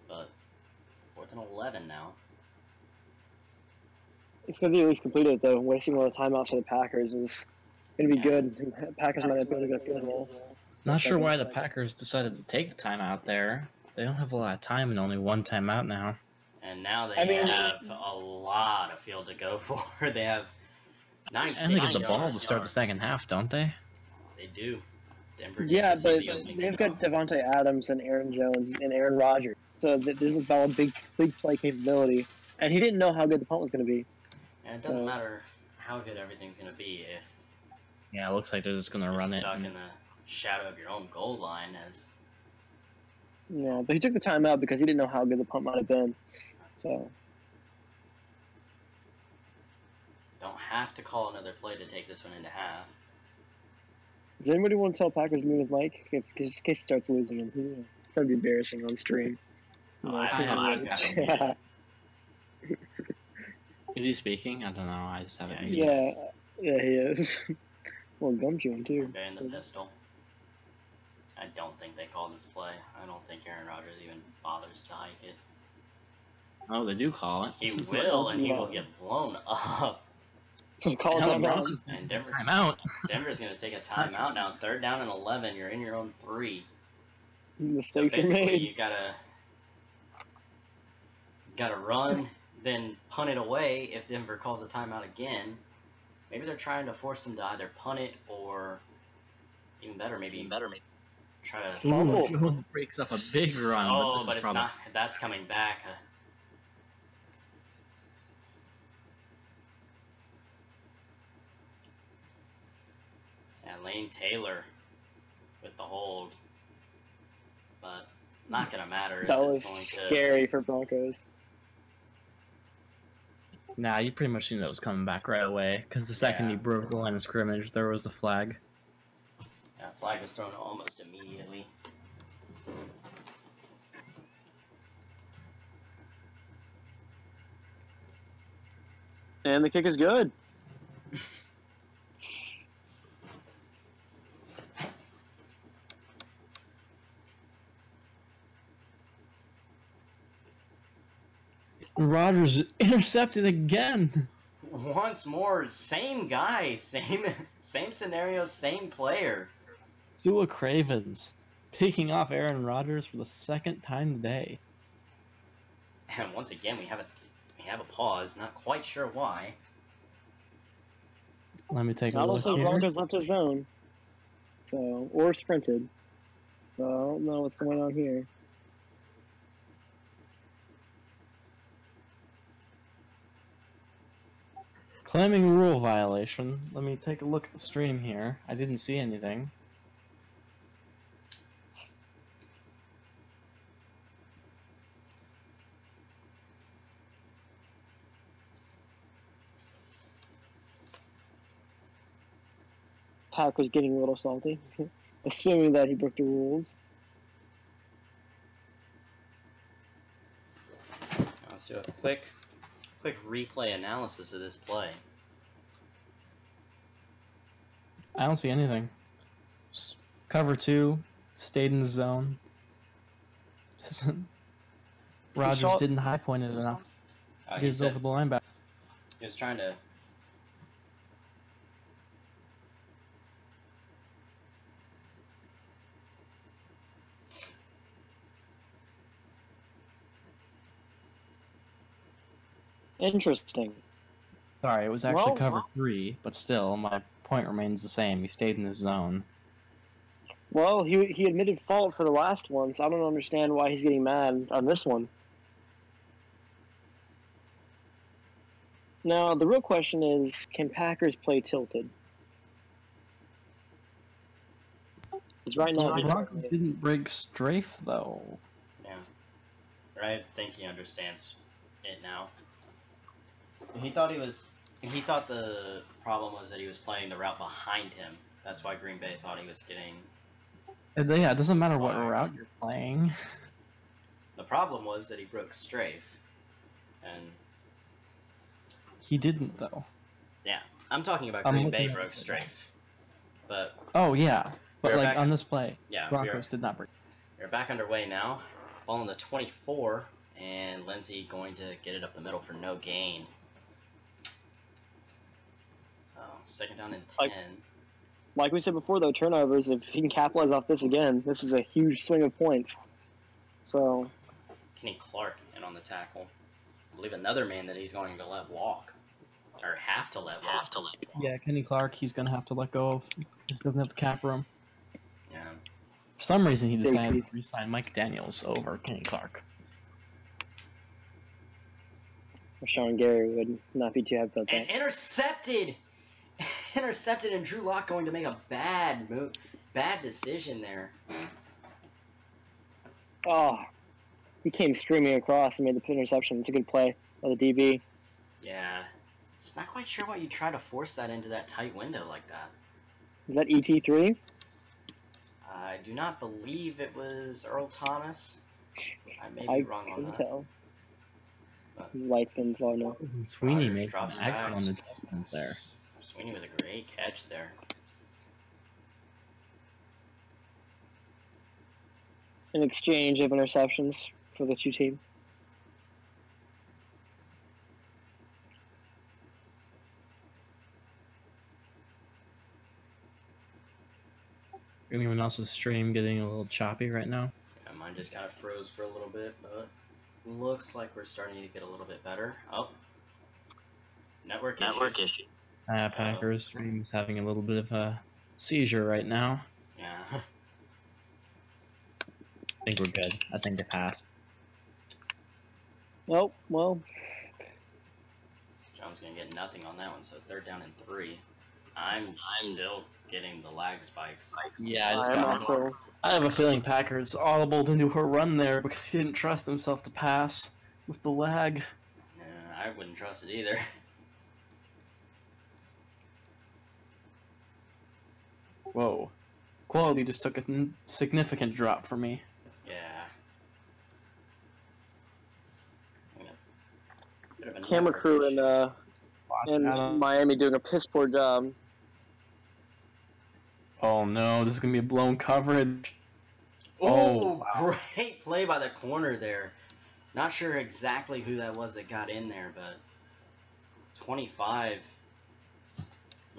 But 4th and 11 now. It's going to be at least completed, though. Wasting all the timeouts for the Packers is going to be good. Packers might be able to get a field goal. Not sure why the Packers decided to take the timeout there. They don't have a lot of time and only 1 timeout now. And now they have a lot of field to go for. They have 9 And they get the ball to start the 2nd half, don't they? They do. Denver Yeah, but they've got Devontae Adams and Aaron Jones and Aaron Rodgers. So this is about a big play capability. And he didn't know how good the punt was going to be. And it doesn't matter how good everything's going to be if Yeah, it looks like they're just going to run it. stuck in the shadow of your own goal line. As Yeah, but he took the timeout because he didn't know how good the punt might have been. So don't have to call another play to take this one into half. does anybody want to tell Packers move his mic? In case he starts losing him. It's going to be embarrassing on stream. Oh, I've got him. Yeah. Is he speaking? I don't know. I just haven't. Yeah, he is. Well, gum chewing too. They're in the pistol. I don't think they call this play. I don't think Aaron Rodgers even bothers to hike it. Oh, they do call it. He will, and he will get blown up. Call it timeout. And Denver's going to take a timeout now. 3rd down and 11. You're in your own 3. So Mistakes were basically, made. you got to got to run, then punt it away if Denver calls a timeout again. Maybe they're trying to force them to either punt it or, even better, maybe try to... Ooh, Jones breaks up a big run. Oh, but it's not. That's coming back. And Lane Taylor with the hold. But not going to matter. That was scary for Broncos. Nah, you pretty much knew that was coming back right away. Because the second he broke the line of scrimmage, there was the flag. Yeah, flag was thrown almost immediately. And the kick is good. Rodgers intercepted again. Once more, same guy, same scenario, same player. Sua Cravens picking off Aaron Rodgers for the second time today. And once again, we have a pause. Not quite sure why. Let me take a I look don't think here. Broncos left his zone. So, or sprinted. So I don't know what's going on here. Claiming rule violation. Let me take a look at the stream here. I didn't see anything. Packers getting a little salty, assuming that he broke the rules. Let's do a quick replay analysis of this play. I don't see anything. Cover 2, stayed in the zone. Rodgers didn't high point it enough to get over the linebacker. He was trying to... Interesting. Sorry, it was actually cover 3, but still, my point remains the same. He stayed in his zone. Well, he admitted fault for the last one, so I don't understand why he's getting mad on this one. Now, the real question is, can Packers play tilted? Because right now, the Broncos didn't break strafe, though. Yeah. I think he understands it now. He thought the problem was that he was playing the route behind him. That's why Green Bay thought he was getting... Yeah, it doesn't matter what route you're playing. The problem was that he broke strafe. And... He didn't, though. Yeah. I'm talking about Green Bay broke strafe. But... Oh, yeah. But, like, on this play, yeah, Broncos did not break. We're back underway now. Ball on the 24, and Lindsey going to get it up the middle for no gain. So, second down and 10. Like we said before, though, turnovers, if he can capitalize off this again, this is a huge swing of points. So... Kenny Clark in on the tackle. I believe another man that he's going to let walk. Or have to let walk. Yeah, Kenny Clark, he's going to have to let go of. He doesn't have the cap room. Yeah. For some reason, he decided to re-sign Mike Daniels over Kenny Clark. Sean Gary would not be too happy about that. And intercepted! Intercepted, and Drew Lock going to make a bad move. Bad decision there. Oh, he came streaming across and made the interception. It's a good play by the DB. Yeah. Just not quite sure why you try to force that into that tight window like that. Is that ET3? I do not believe it was Earl Thomas. I may be wrong on that. Tell. Light skins, I know. Sweeney made an excellent adjustment there. Sweeney with a great catch there. An exchange of interceptions for the two teams. Anyone else's stream getting a little choppy right now? Yeah, mine just kind of froze for a little bit, but looks like we're starting to get a little bit better. Oh, network issues. Packers stream's having a little bit of a seizure right now. Yeah. I think we're good. I think they passed. Oh, well, Jones gonna get nothing on that one, so 3rd down and 3. I'm still getting the lag spikes. Yeah, I just I'm got also. I have a feeling Packers audibled into a run there because he didn't trust himself to pass with the lag. Yeah, I wouldn't trust it either. Whoa. Quality just took a significant drop for me. Yeah. Bit of a Camera network crew issue. in Miami doing a piss poor job. Oh no, this is gonna be a blown coverage. Oh, great play by the corner there. Not sure exactly who that was that got in there, but 25.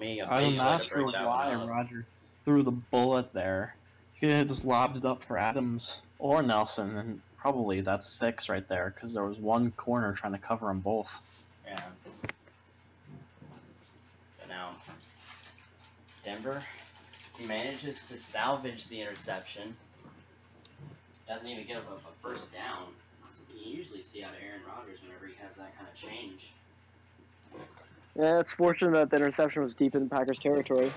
I'm not sure why Rodgers threw the bullet there. He could have just lobbed it up for Adams or Nelson, and probably that's 6 right there, because there was one corner trying to cover them both. Yeah. But now, Denver manages to salvage the interception. Doesn't even give up a 1st down. That's something you usually see out of Aaron Rodgers whenever he has that kind of change. Yeah, it's fortunate that the interception was deep in Packers territory.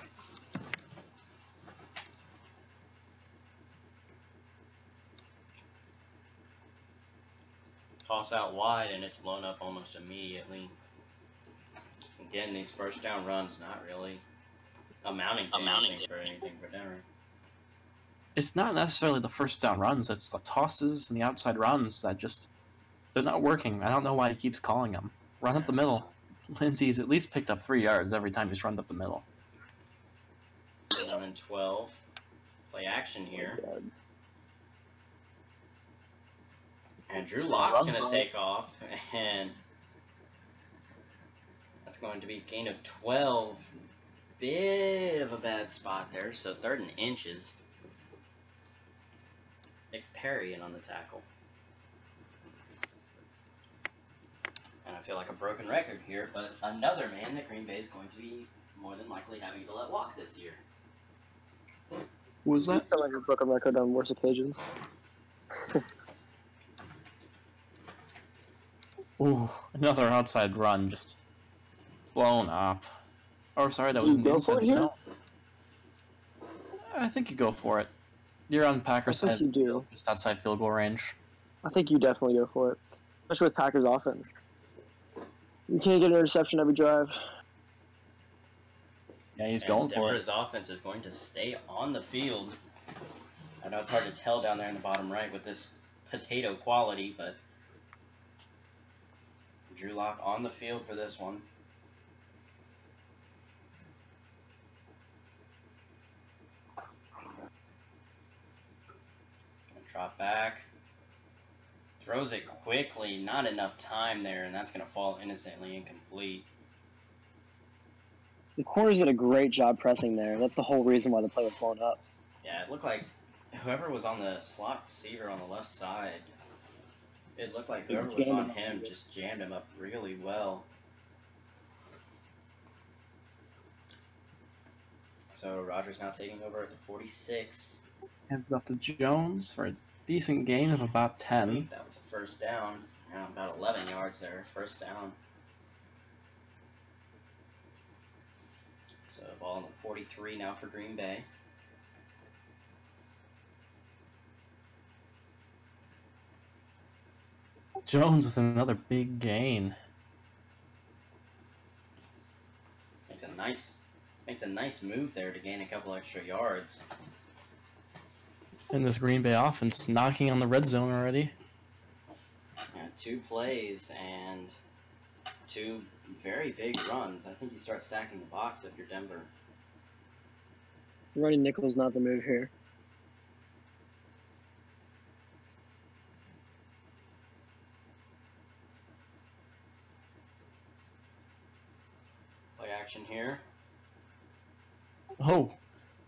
Toss out wide, and it's blown up almost immediately. Again, these 1st down runs not really amounting to anything for Denver. It's not necessarily the 1st down runs, it's the tosses and the outside runs that just, they're not working. I don't know why he keeps calling them. Run up the middle. Lindsey's at least picked up 3 yards every time he's run up the middle. 7 and 12. Play action here. Oh, And Drew Lock's going to take off, and that's going to be a gain of 12. Bit of a bad spot there, so 3rd and inches. Nick Perry in on the tackle. And I feel like a broken record here, but another man that Green Bay is going to be more than likely having to let walk this year. Who was You that? sound like a broken record on worse occasions. Ooh, another outside run just blown up. Oh, sorry, that was an inside zone. I think you go for it. You're on Packers I think you do. Just outside field goal range. I think you definitely go for it, especially with Packers offense. You can't get an interception every drive. Yeah, he's going for it. Denver's offense is going to stay on the field. I know it's hard to tell down there in the bottom right with this potato quality, but Drew Lock on the field for this one. Gonna drop back. Throws it quickly, not enough time there, and that's going to fall innocently incomplete. The corners did a great job pressing there. That's the whole reason why the play was blown up. Yeah, it looked like whoever was on the slot receiver on the left side, it looked like whoever was on him just jammed him up really well. So Rodgers now taking over at the 46. Heads up to Jones for a decent gain of about I 10. think that was a 1st down. Yeah, about 11 yards there, 1st down. So ball on the 43 now for Green Bay. Jones with another big gain. Makes a nice move there to gain a couple extra yards. And this Green Bay offense knocking on the red zone already. Yeah, 2 plays and 2 very big runs. I think you start stacking the box if you're Denver. Running nickel's not the move here. Play action here. Oh,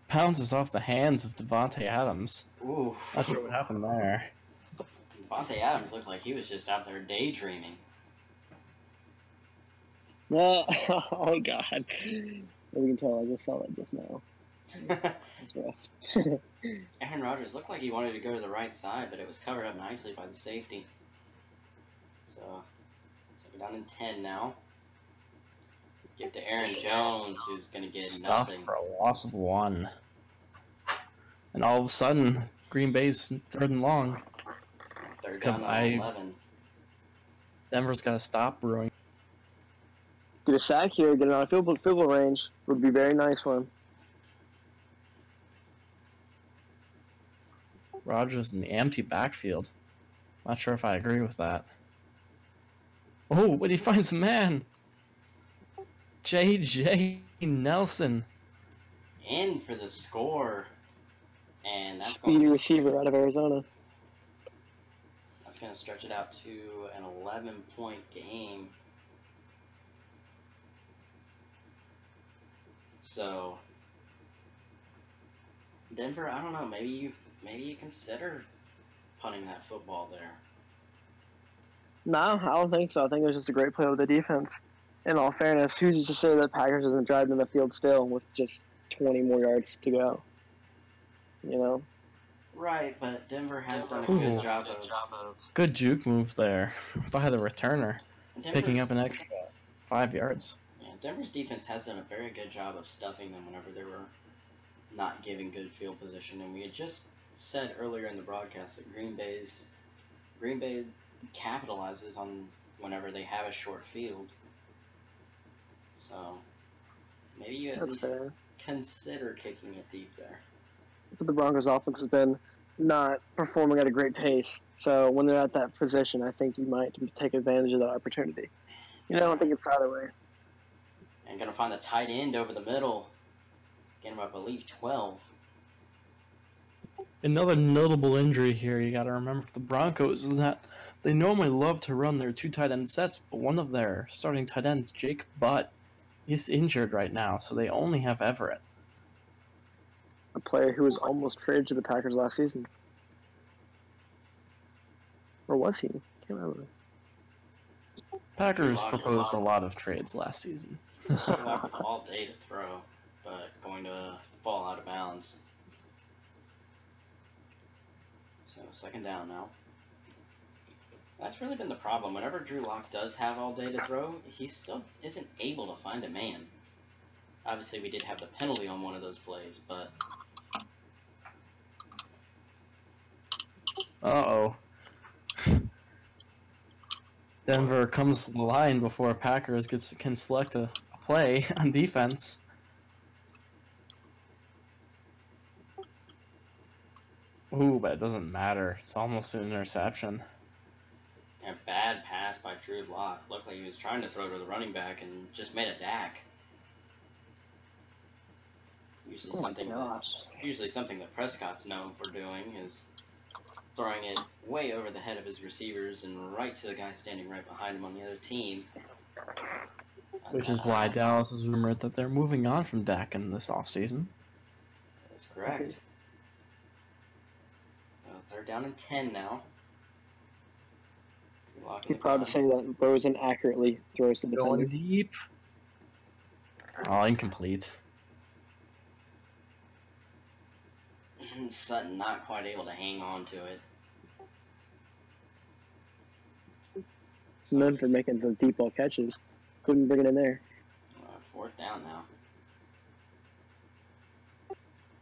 pounces off the hands of Devontae Adams. Ooh. Not sure what happened there. Devontae Adams looked like he was just out there daydreaming. No, oh God. Well, you can tell I just saw that just now. That's rough. Aaron Rodgers looked like he wanted to go to the right side, but it was covered up nicely by the safety. So, second down and 10 now. Give to Aaron Jones, who's going to get Stuffed nothing. for a loss of 1. And all of a sudden, Green Bay's 3rd and long. Third down and 11. Denver's got to stop brewing. Get a sack here, get it on a field goal range. Would be very nice for him. Rodgers in the empty backfield. Not sure if I agree with that. Oh, but he finds a man. J.J. Nelson. In for the score. And that's Speedy going to receiver out of Arizona. That's going to stretch it out to an 11-point game. So, Denver, I don't know, maybe you consider punting that football there. No, I don't think so. I think it was just a great play with the defense. In all fairness, who's to say that Packers isn't driving the field still with just 20 more yards to go? You know? Right, but Denver has done a Ooh. good job of... Good juke move there by the returner. Picking up an extra 5 yards. Yeah, Denver's defense has done a very good job of stuffing them whenever they were not giving good field position. And we had just said earlier in the broadcast that Green Bay capitalizes on whenever they have a short field. So maybe you at least consider kicking it deep there. But the Broncos' offense has been not performing at a great pace. So when they're at that position, I think you might take advantage of that opportunity. You know, I don't think it's either way. And going to find the tight end over the middle. Getting him, I believe, 12. Another notable injury here you got to remember for the Broncos is that they normally love to run their 2 tight end sets, but one of their starting tight ends, Jake Butt, is injured right now, so they only have Everett. A player who was almost traded to the Packers last season. Or was he? Can't remember. Packers proposed a lot of trades last season. Walk with all day to throw, but going to fall out of bounds. So second down now. That's really been the problem. Whenever Drew Lock does have all day to throw, he still isn't able to find a man. Obviously, we did have the penalty on one of those plays, but... Uh-oh. Denver comes to the line before Packers can select a play on defense. Ooh, but it doesn't matter. It's almost an interception. A bad pass by Drew Lock. Looked like he was trying to throw to the running back and just made a DAC. Usually something that Prescott's known for doing is throwing it way over the head of his receivers and right to the guy standing right behind him on the other team. Which is why Dallas has rumored that they're moving on from Dak in this offseason. That's correct. Third down and 10 now. You're proud to say that Rosen accurately throws the defender. Going deep. Oh, incomplete. Sutton not quite able to hang on to it. He's known for making those deep ball catches. Couldn't bring it in there. Fourth down now.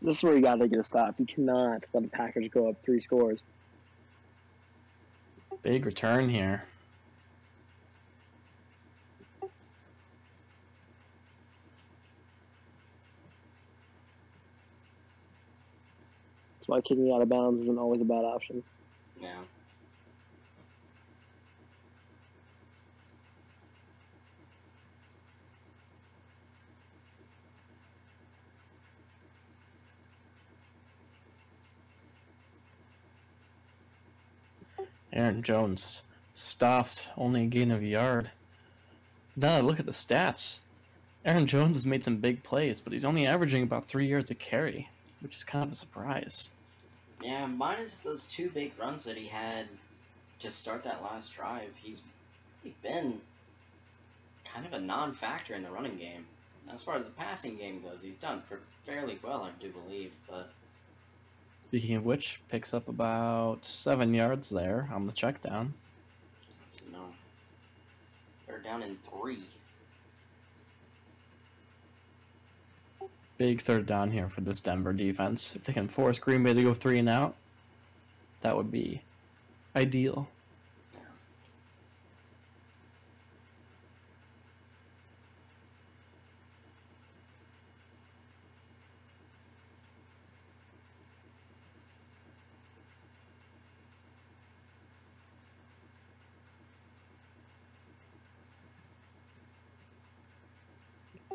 This is where you got to get a stop. You cannot let the Packers go up 3 scores. Big return here. That's why kicking out of bounds isn't always a bad option. Yeah. Aaron Jones stuffed, only a gain of a yard. Now I look at the stats. Aaron Jones has made some big plays, but he's only averaging about 3 yards a carry, which is kind of a surprise. Yeah, minus those 2 big runs that he had to start that last drive, he's really been kind of a non-factor in the running game. As far as the passing game goes, he's done fairly well, I do believe, but... Speaking of which, picks up about 7 yards there on the check down. So no. They're down in 3. Big third down here for this Denver defense. If they can force Green Bay to go 3 and out, that would be ideal.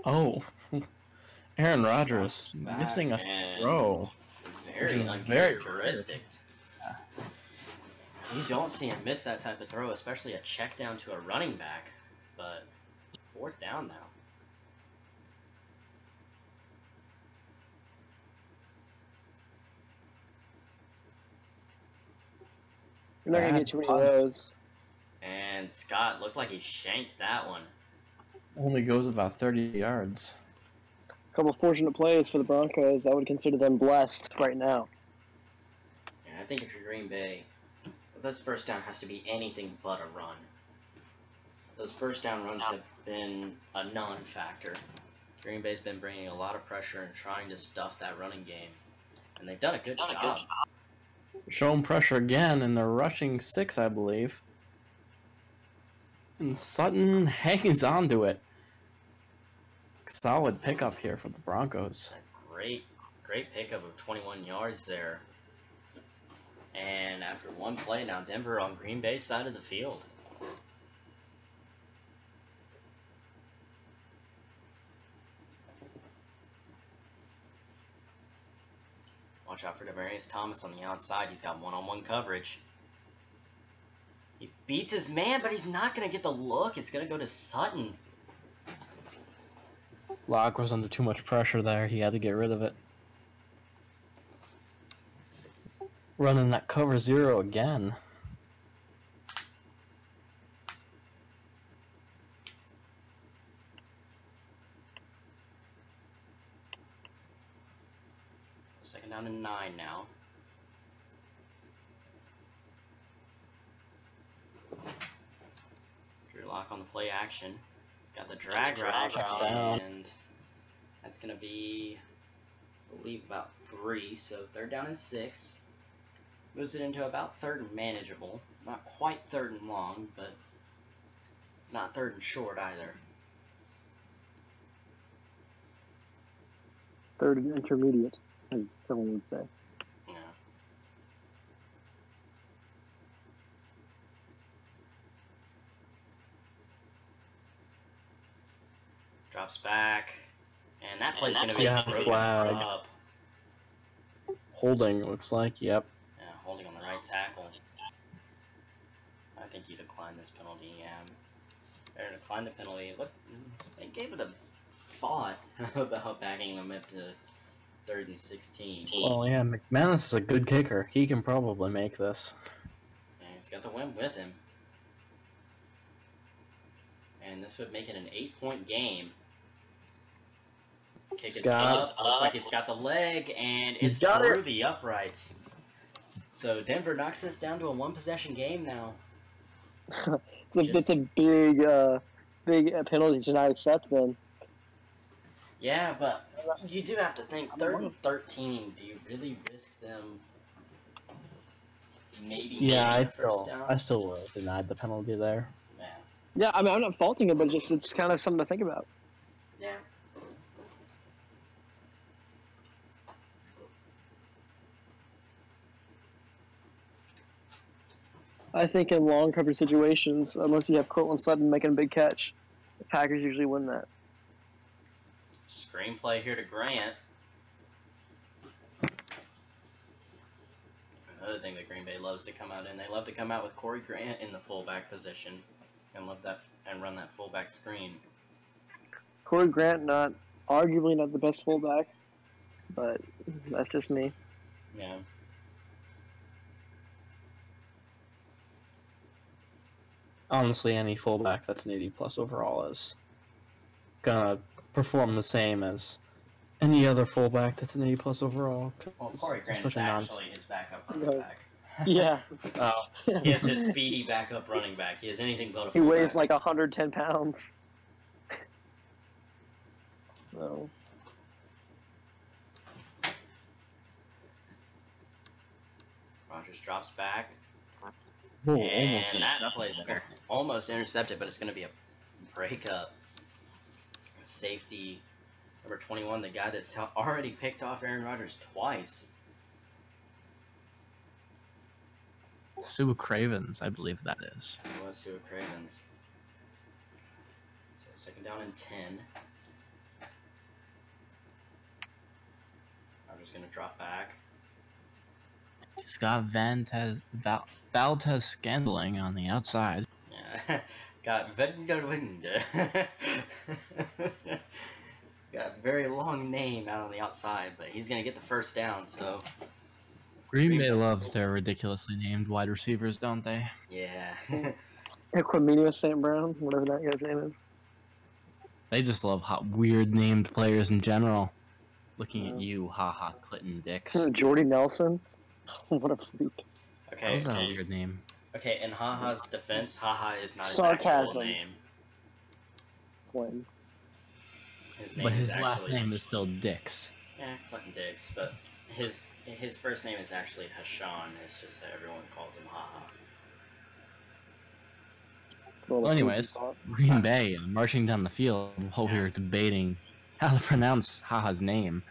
Oh, Aaron Rodgers missing a throw. Very uncharacteristic. You don't see him miss that type of throw, especially a check down to a running back. But 4th down now. You're not going to get too many of those. And Scott looked like he shanked that one. Only goes about 30 yards. A couple of fortunate plays for the Broncos. I would consider them blessed right now. And I think if you're Green Bay, this first down has to be anything but a run. Those first down runs have been a non-factor. Green Bay's been bringing a lot of pressure and trying to stuff that running game. And they've done a good job. Showing pressure again, and they're rushing 6, I believe. And Sutton hangs on to it. Solid pickup here for the Broncos. Great pickup of 21 yards there. And after one play, now Denver on Green Bay's side of the field. Watch out for Demaryius Thomas on the outside. He's got one-on-one coverage. He beats his man, but he's not going to get the look. It's going to go to Sutton. Locke was under too much pressure there. He had to get rid of it. Running that cover 0 again. Second down and 9 now. Drew Lock on the play action. Got the drag route, and that's going to be, I believe, about 3. So 3rd down and 6. Moves it into about 3rd and manageable. Not quite 3rd and long, but not 3rd and short either. 3rd and intermediate, as someone would say. Yeah. Drops back, and that play's going to be flag. up. Holding, it looks like, yep. Yeah, holding on the right tackle. I think you decline this penalty, yeah. Better decline the penalty. Look, they gave it a thought about backing them up to 3rd and 16. Well, yeah, McManus is a good kicker. He can probably make this. And he's got the win with him. And this would make it an 8-point game. Kick is up. Looks like he's got the leg, and it's through the uprights. So Denver knocks this down to a 1-possession game now. That's a big penalty to not accept then. Yeah, but you do have to think, 3rd and 13, do you really risk them maybe Yeah, I first down? still would have denied the penalty there. Yeah. Yeah, I mean, I'm not faulting it, but it's kind of something to think about. Yeah. I think in long coverage situations, unless you have Cortland Sutton making a big catch, the Packers usually win that. Screenplay here to Grant. Another thing that Green Bay loves to come out in, they love to come out with Corey Grant in the fullback position and run that fullback screen. Corey Grant, arguably not the best fullback, but that's just me. Yeah. honestly, any fullback that's an 80+ overall is gonna perform the same as any other fullback that's an 80+ overall. Well, Corey They're Grant is such a non. actually his backup running back. Yeah. Oh, He is his speedy backup running back. He is anything but a He fullback. weighs like 110 pounds. So. Rodgers drops back. oh, And almost that intercepted play's there. almost intercepted, but it's going to be a breakup. Safety number 21, the guy that's already picked off Aaron Rodgers twice. Sue Cravens, I believe that is. It was Sue Cravens. So second down and 10. Rodgers going to drop back. He's got Valdez Scandling on the outside. Yeah, got got a very long name out on the outside, but he's going to get the first down, so. Green Bay loves their ridiculously named wide receivers, don't they? Yeah. Equiminius St. Brown, whatever that guy's name is. They just love weird named players in general. Looking at you, haha, Clinton Dix. Jordy Nelson. What a freak. Okay. That was a weird name. Okay, in Haha's defense, Haha is not his Sarcasm. actual name. When? His name But is his last actually, name is still Dix. Yeah, Clinton Dix, but his first name is actually Hashan. It's just that everyone calls him Haha. Well, anyways, Green Bay marching down the field while we were debating how to pronounce Haha's name.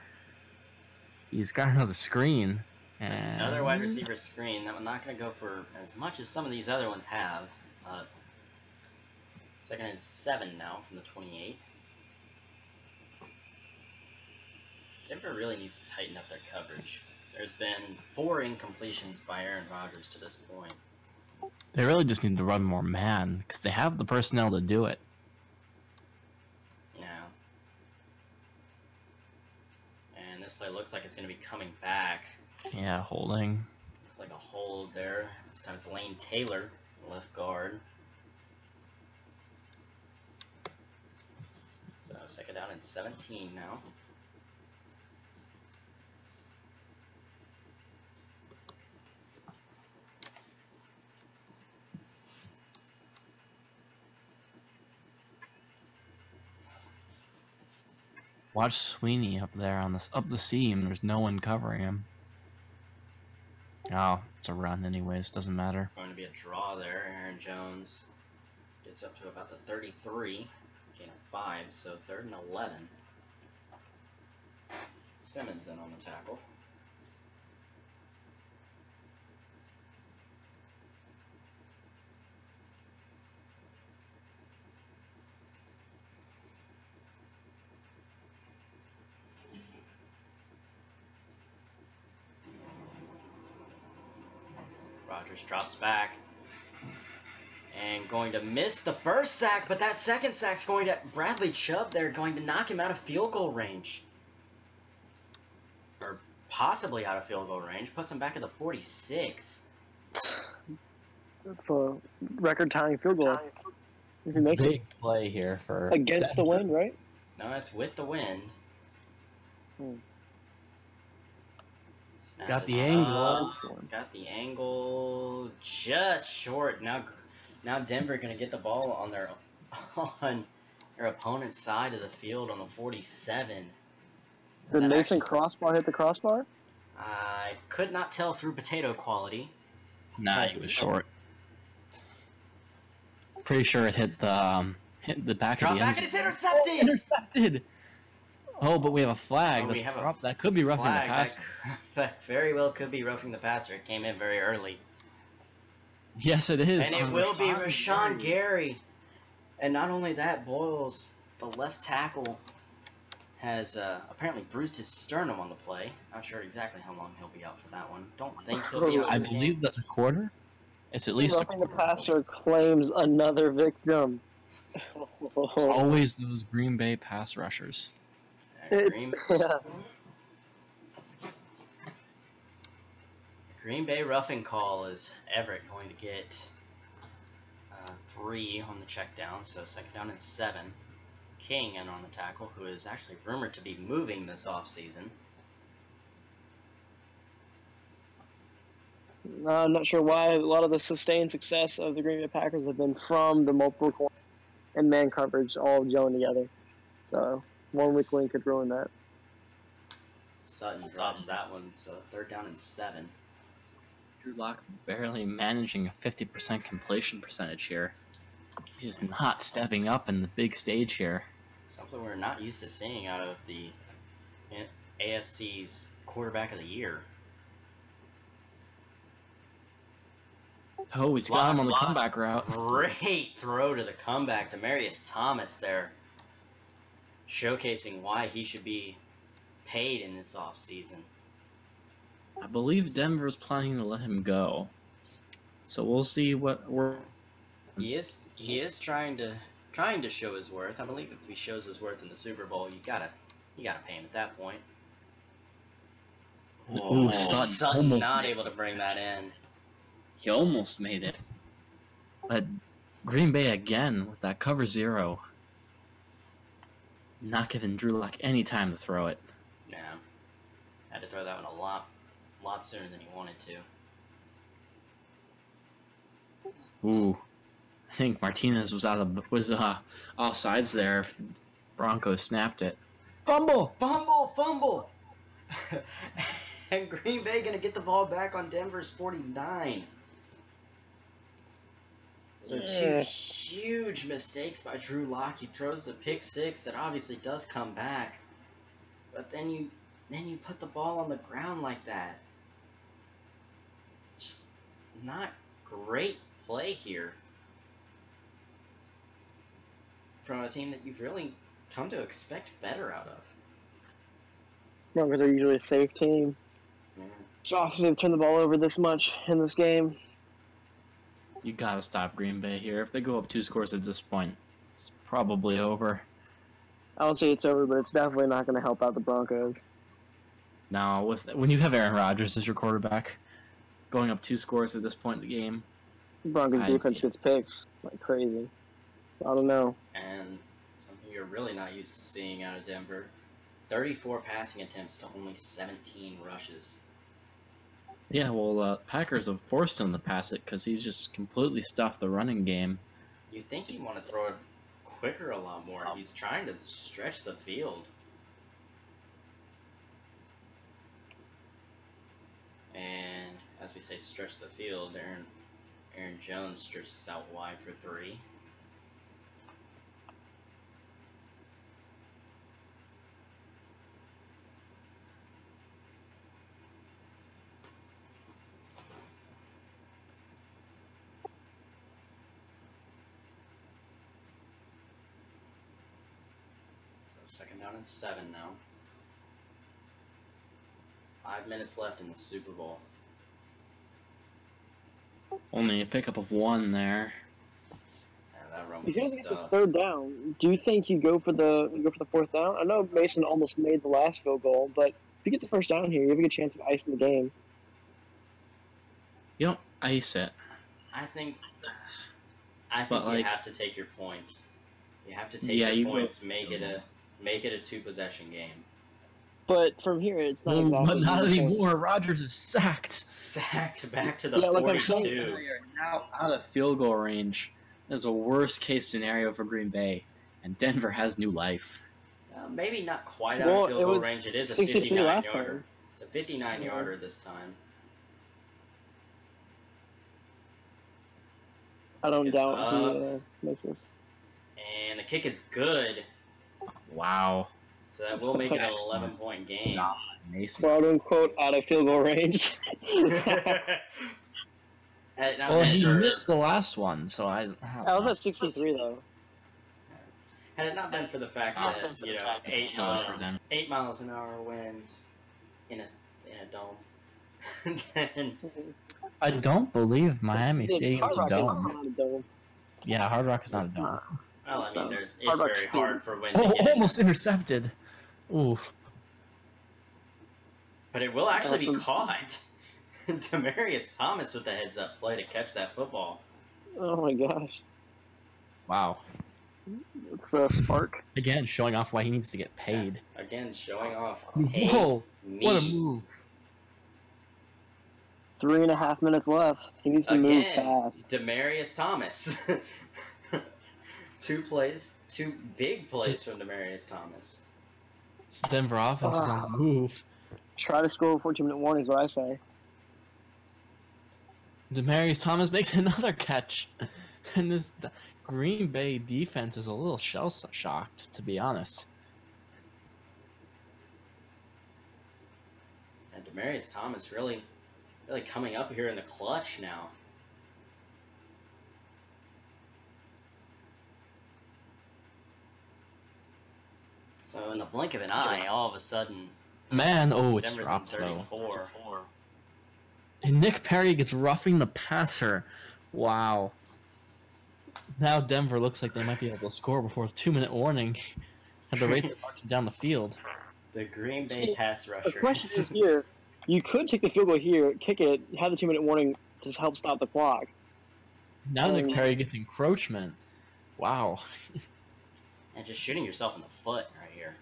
He's got another screen. And Another wide receiver screen. I'm not going to go for as much as some of these other ones have. Second and 7 now from the 28. Denver really needs to tighten up their coverage. There's been 4 incompletions by Aaron Rodgers to this point. They really just need to run more man, because they have the personnel to do it. Yeah. And this play looks like it's going to be coming back. Yeah, holding. Looks like a hold there. This time it's Lane Taylor, left guard. So second down and 17 now. Watch Sweeney up there on up the seam. There's no one covering him. Oh, it's a run anyways. Doesn't matter. Going to be a draw there. Aaron Jones gets up to about the 33. Gain of 5, so third and 11. Simmons in on the tackle. Rodgers drops back. And going to miss the first sack, but that second sack's going to Bradley Chubb there, going to knock him out of field goal range. Or possibly out of field goal range. Puts him back at the 46. That's a record-tying field goal. If he makes Big it play here for against the wind, right? No, that's with the wind. Got the angle. Got the angle just short. Now Denver gonna get the ball on their opponent's side of the field on the 47. Did Mason Crossbar hit the crossbar? I could not tell through potato quality. Nah, he was short. Pretty sure it hit the back of the end. Back and it's intercepted. Intercepted. Oh, but we have a flag. Oh, that could be roughing the passer. That very well could be roughing the passer. It came in very early. Yes, it is. And it will be Rashawn Gary. And not only that, Boyles, the left tackle, has apparently bruised his sternum on the play. Not sure exactly how long he'll be out for that one. Don't think he'll be out. I believe that's a quarter. It's at least a quarter. The passer claims another victim. It's always those Green Bay pass rushers. Green Bay roughing call is Everett going to get 3 on the check down, so 2nd down and 7. King in on the tackle, who is actually rumored to be moving this offseason. I'm not sure why. A lot of the sustained success of the Green Bay Packers have been from the multiple corners and man coverage all gelling together. So one weak link could ruin that. Sutton drops that one, so 3rd down and 7. Drew Lock barely managing a 50% completion percentage here. He's just not stepping up in the big stage here. Something we're not used to seeing out of the AFC's quarterback of the year. Oh, he's got him on the comeback route. Great throw to the comeback. Demarius Thomas there, showcasing why he should be paid in this offseason. I believe Denver's planning to let him go. So we'll see what we're... He is trying to show his worth. I believe if he shows his worth in the Super Bowl, you gotta pay him at that point. Ooh, Sutton not able to bring that in. He almost made it. But Green Bay again with that cover 0. Not giving Drew Lock any time to throw it. Yeah. Had to throw that one a lot sooner than he wanted to. Ooh. I think Martinez was offsides there if Broncos snapped it. Fumble! Fumble! And Green Bay gonna get the ball back on Denver's 49. So 2 huge mistakes by Drew Lock. He throws the pick 6 that obviously does come back, but then you put the ball on the ground like that. Just not great play here from a team that you've really come to expect better out of. Broncos are usually a safe team. Yeah. Josh, they've turned the ball over this much in this game. You gotta stop Green Bay here. If they go up 2 scores at this point, it's probably over. I don't say it's over, but it's definitely not going to help out the Broncos. Now, when you have Aaron Rodgers as your quarterback, going up 2 scores at this point in the game, The Broncos defense gets picks like crazy. So I don't know. And something you're really not used to seeing out of Denver, 34 passing attempts to only 17 rushes. yeah, well, Packers have forced him to pass it because he's just completely stuffed the running game. You'd think he'd want to throw it quicker a lot more. He's trying to stretch the field. And as we say, stretch the field, Aaron Jones stretches out wide for 3. So 2nd down and 7 now. 5 minutes left in the Super Bowl. Only a pickup of 1 there. Yeah, that run If was you're going to get this stuffed. 3rd down, do you think you go for the 4th down? I know Mason almost made the last field goal, but if you get the 1st down here, you have a good chance of icing the game. You don't ice it. I think But, you have to take your points. You have to take Yeah, your you points, make it a 2-possession game. But from here, it's not Ooh, exactly. but not the point. anymore. Rodgers is sacked. Sacked back to the Yeah, like I'm 42. saying, We are now out of field goal range. That is a worst case scenario for Green Bay, and Denver has new life. Maybe not quite out Well, of field it goal was range. It is a 63 59 last yarder. time. It's a 59 yarder this time. I don't It's doubt up. he makes this. And the kick is good, Wow. so that will make it an Excellent. 11-point game. Mason. Quote unquote out of field goal range. Well, he missed the last one, so I don't I was know. at 63 though. Had it not been for the fact Not that, been for the you know, fact that it's 8 killing miles, for them. 8 miles an hour wind in a dome, then I don't believe Miami It's Stadium's a Hard Rock is dome. not a dome. Yeah, Hard Rock is not a dome. well, I mean, it's Hard Rock's very too. hard for wind to Oh, get in. almost intercepted. Ooh. But it will actually be Awesome. caught. Demarius Thomas with the heads-up play to catch that football. Oh my gosh. Wow. It's Spark. Again, showing off why he needs to get paid. Again, showing off. Whoa! Me. What a move! 3.5 minutes left. He needs to move fast. Demarius Thomas. 2 big plays from Demarius Thomas. Denver offense is on the move. Try to score before 2-minute warning is what I say. Demarius Thomas makes another catch. And this Green Bay defense is a little shell-shocked, to be honest. And Demarius Thomas really coming up here in the clutch now. So in the blink of an eye, all of a sudden, man, oh, it's Denver's dropped in 34. though. And Nick Perry gets roughing the passer. Wow. Now Denver looks like they might be able to score before the 2-minute warning. At the rate they're marching down the field. The Green Bay pass rushers. The question is here, you could take the field goal here, kick it, have the 2-minute warning to help stop the clock. Now Nick Perry gets encroachment. Wow. And just shooting yourself in the foot right here.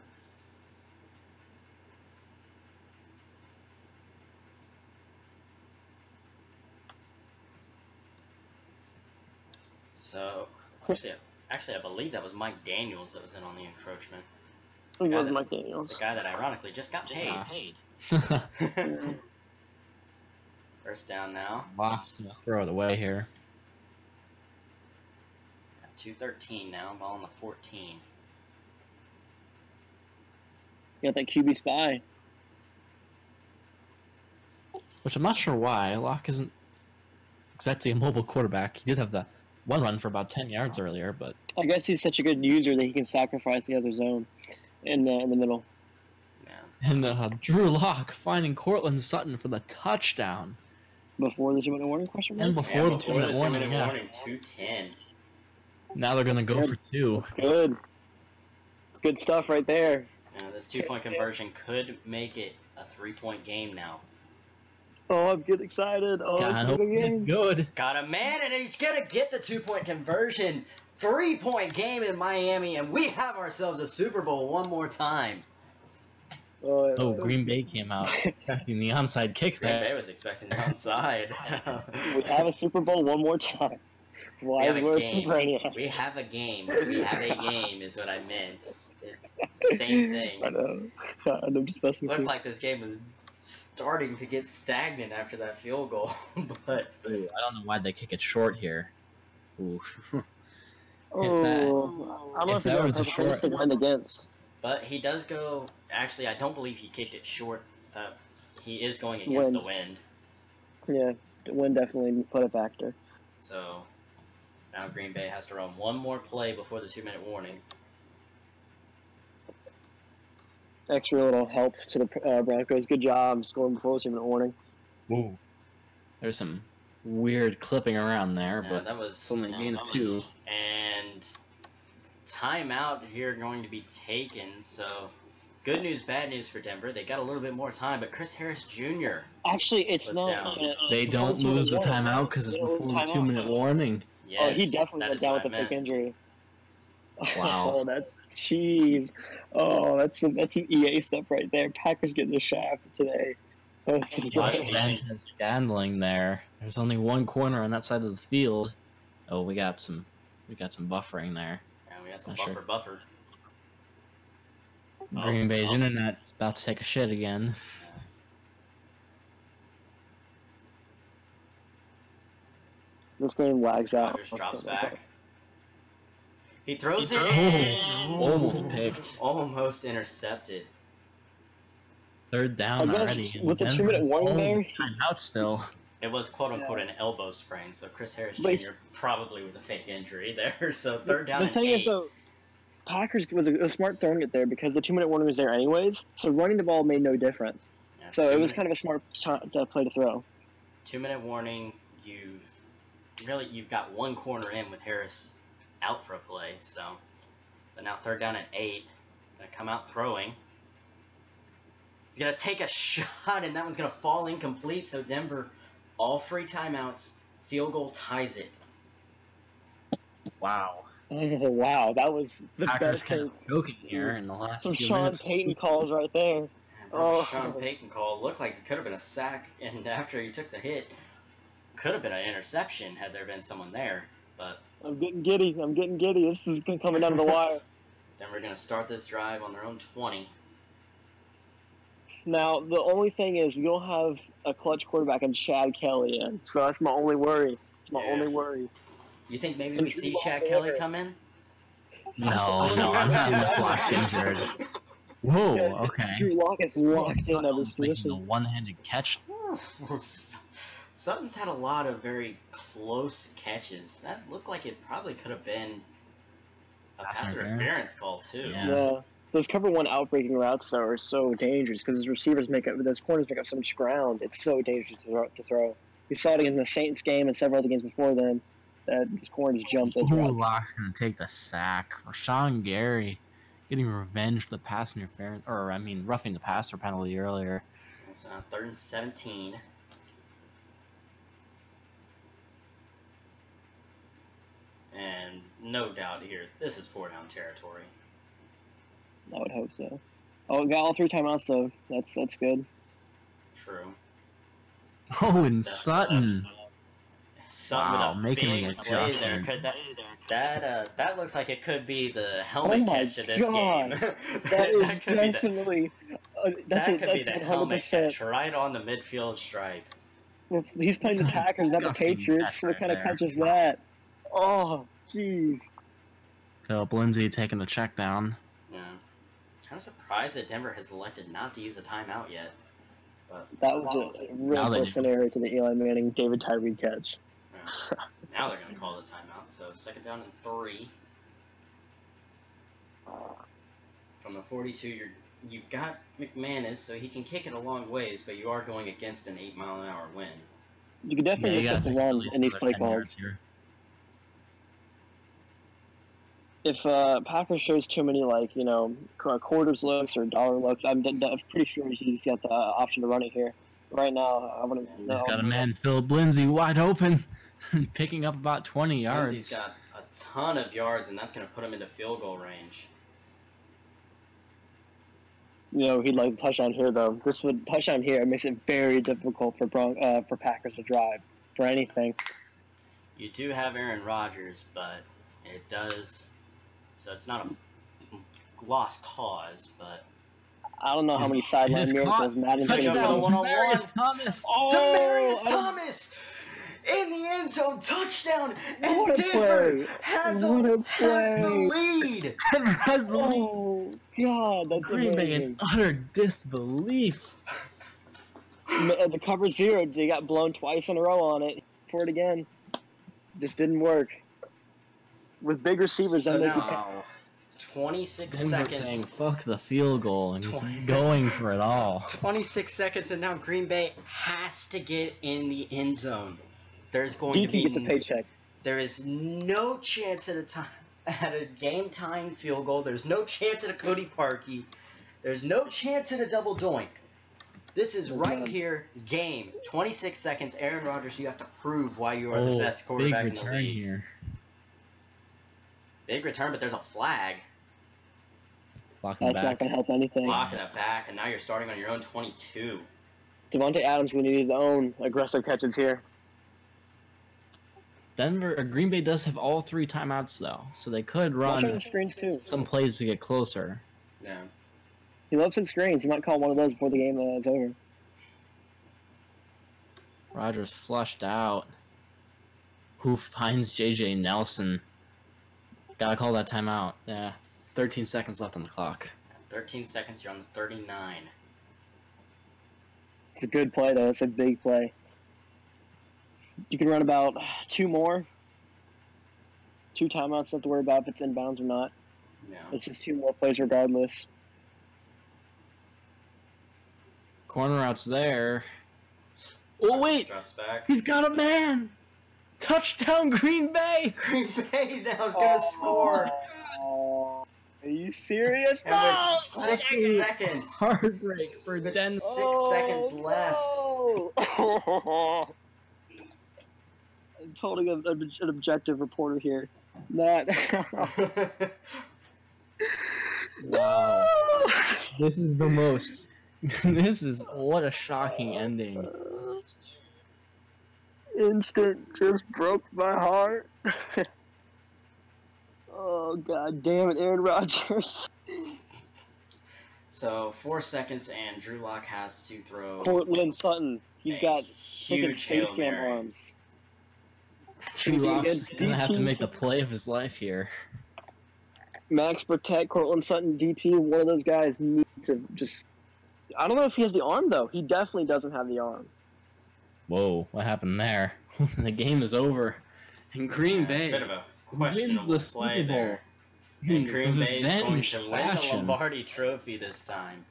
So, actually, I believe that was Mike Daniels that was in on the encroachment. It was Mike Daniels. The guy that ironically just got paid. First down now. Locke's gonna throw it away here. 2:13 now, ball on the 14. You got that QB spy. Which I'm not sure why. Locke isn't exactly a mobile quarterback. He did have the one run for about 10 yards earlier, but... I guess he's such a good user that he can sacrifice the other zone in the middle. Yeah. And Drew Locke finding Cortland Sutton for the touchdown. Before the 2-minute warning question mark? And before the 2-minute warning, 2:10. Now they're going to go for 2. That's good. It's good stuff right there. This 2-point conversion could make it a 3-point game now. Oh, I'm getting excited. Oh, it's good. Got a man, and he's going to get the 2-point conversion. 3-point game in Miami, and we have ourselves a Super Bowl one more time. Oh, Green Bay came out expecting the onside kick there. Green Bay was expecting the onside. We have a Super Bowl one more time. We have a game. We have a game. We have a game is what I meant. Same thing. I know. I'm just messing with you. Looked like this game was starting to get stagnant after that field goal, but ooh, I don't know why they kick it short here. Ooh. I don't know if that was a short to win against. But he does go. Actually, I don't believe he kicked it short. He is going against the wind. Yeah, the wind definitely put a factor. So now Green Bay has to run one more play before the 2-minute warning. Extra little help to the Broncos. Good job scoring before the 2-minute warning. Ooh. There's some weird clipping around there, but that was only gain of 2. And timeout here going to be taken. So good news, bad news for Denver. They got a little bit more time, but Chris Harris Jr. Actually, it's not. They don't lose the timeout because it's before the 2-minute warning. Yes, oh, he definitely went down with the fake injury. Wow. Oh, that's cheese. Oh, that's some EA stuff right there. Packers getting the shaft today. Oh, Vantez Scandling there. There's only one corner on that side of the field. Oh, we got some buffering there. Yeah, we got some Not buffer. Green Bay's internet's about to take a shit again. This game lags out. Just drops back. He throws it. Almost picked. Almost intercepted. 3rd down already. With the 2-minute warning there, timeout still. It was quote unquote an elbow sprain, so Chris Harris Jr. probably with a fake injury there. So 3rd down and 8. The thing is, though, Packers was smart throwing it there because the 2-minute warning was there anyways. So running the ball made no difference. Yeah, so it was kind of a smart play to throw. 2-minute warning. You've got one corner in with Harris out for a play. So, but now 3rd down and 8. Gonna come out throwing. He's gonna take a shot, and that one's gonna fall incomplete. So Denver, all free timeouts, field goal ties it. Wow. Oh, wow, that was the Packers best kind thing. of joking here in the last Some few Sean minutes. Payton calls right there. That Sean Payton call looked like it could have been a sack, and after he took the hit, could have been an interception had there been someone there. But I'm getting giddy. This is coming down to the wire. Denver going to start this drive on their own 20. Now, the only thing is we don't have a clutch quarterback in Chad Kelly in, so that's my only worry. It's my only worry. You think maybe And we see Drew Chad Lock Kelly there. come in? No, I'm having Lock's injured. Whoa, okay. Drew Lock is locked in at this Making the position. one-handed catch. Sutton's had a lot of very close catches. That looked like it probably could have been a pass interference call too. Yeah. Those cover one outbreaking routes though are so dangerous because those corners make up so much ground. It's so dangerous to throw. We saw it in the Saints game and several other games before then. That these corners jump those routes. Lock's gonna take the sack. Rashawn Gary getting revenge for the pass interference, or I mean, roughing the passer penalty earlier. It's 3rd and 17. And no doubt here, this is 4-down territory. I would hope so. Oh, got all 3 timeouts, so that's good. True. Oh, and Sutton. Wow, making a play there. That looks like it could be the helmet catch of this God. game. That is definitely that could be the 100%. helmet catch right on the midfield stripe. Well, he's playing the Packers, not the Patriots. What kind of catch is that? Oh, jeez. Philip Lindsay taking the check down. Yeah. Kind of surprised that Denver has elected not to use a timeout yet. But that was a really close scenario to the Eli Manning, David Tyree catch. Yeah. Now they're going to call the timeout. So 2nd down and 3. From the 42, you've got McManus, so he can kick it a long ways, but you are going against an 8-mile-an-hour wind. You can definitely mix up the run in these play calls. If Packers shows too many, quarters looks or dollar looks, I'm pretty sure he's got the option to run it here. Right now, I want to. He's got a man, Philip Lindsay, wide open, picking up about 20 yards. Lindsay's got a ton of yards, and that's going to put him into field goal range. He'd like a touchdown here, though. Touchdown here makes it very difficult for Packers to drive for anything. You do have Aaron Rodgers, but it does. So it's not a lost cause, but I don't know how many sideline miracles Madden's going to do. Demaryius Thomas! Oh, Demaryius Thomas! In the end zone, touchdown! And Denver has the lead! Denver has the lead! Oh, God, that's Green Bay amazing. in utter disbelief. The cover 0, they got blown twice in a row on it. For it again. Just didn't work. With big receivers, so that now, 26 seconds. Saying, fuck the field goal, and he's going for it all. 26 seconds, and now Green Bay has to get in the end zone. There's going to be get the paycheck. There is no chance at a game-time field goal. There's no chance at a Cody Parkey. There's no chance at a double doink. This is right here, game. 26 seconds. Aaron Rodgers, you have to prove why you are the best quarterback in the league. Here. Big return, but there's a flag. That's not going to help anything. Blocking it back, and now you're starting on your own 22. Devontae Adams going to need his own aggressive catches here. Green Bay does have all 3 timeouts, though, so they could run screens too. some plays to get closer. Yeah. He loves his screens. He might call one of those before the game is over. Rodgers flushed out. Who finds J.J. Nelson? Gotta call that timeout. Yeah. 13 seconds left on the clock. 13 seconds, you're on the 39. It's a good play, though. It's a big play. You can run about 2 more. 2 timeouts, don't have to worry about if it's inbounds or not. Yeah. It's just 2 more plays regardless. Corner out's there. Oh, wait! Drops back. He's got a man! Touchdown, Green Bay! Green Bay's now gonna score. Are you serious? And No! with 6 seconds. Heartbreak for With Denver. 6 seconds left. No! totally an objective reporter here. That. Wow. This is the most. This is what a shocking ending. Instant just broke my heart. Oh god damn it, Aaron Rodgers. So 4 seconds, and Drew Lock has to throw. Cortland Sutton. He's got huge Space Hail Jam Mary. arms. Drew Lock's Against gonna have to DT. make the play of his life here. Max protect Cortland Sutton DT. One of those guys needs to just. I don't know if he has the arm though. He definitely doesn't have the arm. Whoa, what happened there? The game is over. In Green Bay Bit of a wins questionable the play Super Bowl. there. And Green Bay is going Revenge to win the fashion. Lombardi Trophy this time.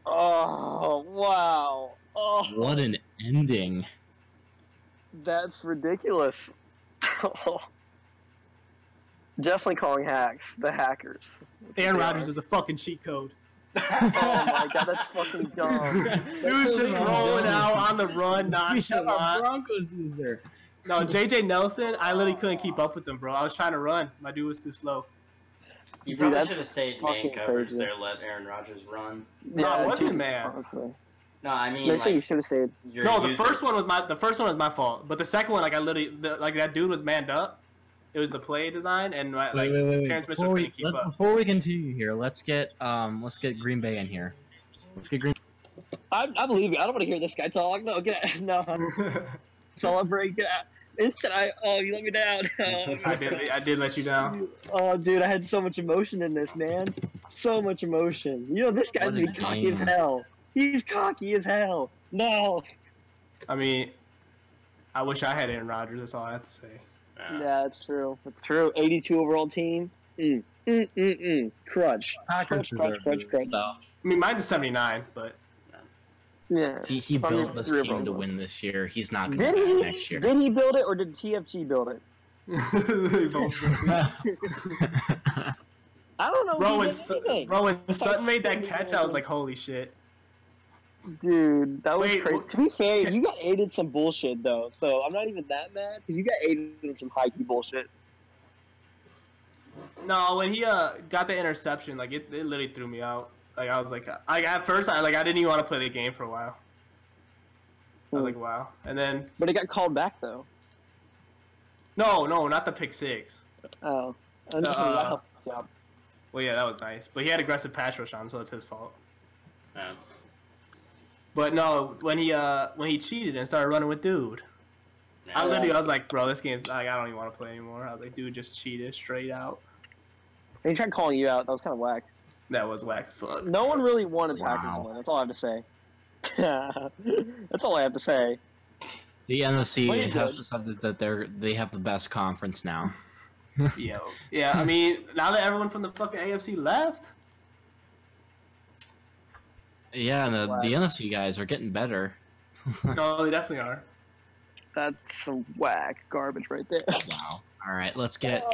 Oh wow! Oh, What an ending. that's ridiculous. Definitely calling hacks the hackers. Aaron Rodgers is a fucking cheat code. Oh my god, that's fucking dumb. Dude's just rolling out on the run, He's a nonchalant. Broncos user. No, JJ Nelson, I literally couldn't keep up with him, bro. I was trying to run. My dude was too slow. You Dude, probably that's should have stayed fucking man coverage crazy. there, let Aaron Rodgers run. No, it wasn't, dude, man. honestly. No, I mean, They say you like, should have stayed. you're No, the using- first one was my fault. But the second one, like I literally, like that dude was manned up. It was the play design, and like Terrence Mitchell couldn't keep up. Before we continue here, let's get Green Bay in here. Let's get Green. I believe you. I don't want to hear this guy talk. No, get out. No. Celebrate. Get out. Instant. You let me down. I did let you down. Oh, dude, I had so much emotion in this, man. So much emotion. You know, this guy's What a gonna be cocky as game. hell. He's cocky as hell. No. I mean, I wish I had Aaron Rodgers. That's all I have to say. Yeah, it's true. It's true. 82 overall team. Crutch. Packers Crutch, crutch, crutch. So I mean, mine's a 79, but Yeah. he Probably built this three team to overall. win this year. He's not going Did to he? next year. Did he build it or did TFG build it? I don't know. Bro, if when, he did anything. when Sutton made that catch, I was like, holy shit. Dude, that was Wait, crazy. what- To be fair, you got aided some bullshit though, so I'm not even that mad because you got aided in some high key bullshit. No, when he got the interception, like it literally threw me out. Like I was like at first I didn't even want to play the game for a while. I was like, wow. And then But it got called back though. no, not the pick six. Oh. Yeah. Well, yeah, that was nice. But he had aggressive pass rush on, so it's his fault. Yeah. But no, when he cheated and started running with dude, I Yeah. literally was like, bro, this game's like I don't even want to play anymore. I was like, dude just cheated straight out. And he tried calling you out. That was kind of whack. That was whack as fuck. No one really wanted Packers Wow. to win. That's all I have to say. That's all I have to say. The Well, NFC you has did. decided that they have the best conference now. Yeah. I mean, now that everyone from the fucking AFC left. Yeah, and Wow. the NFC guys are getting better. No, they definitely are. That's some whack garbage right there. Wow. All right, let's get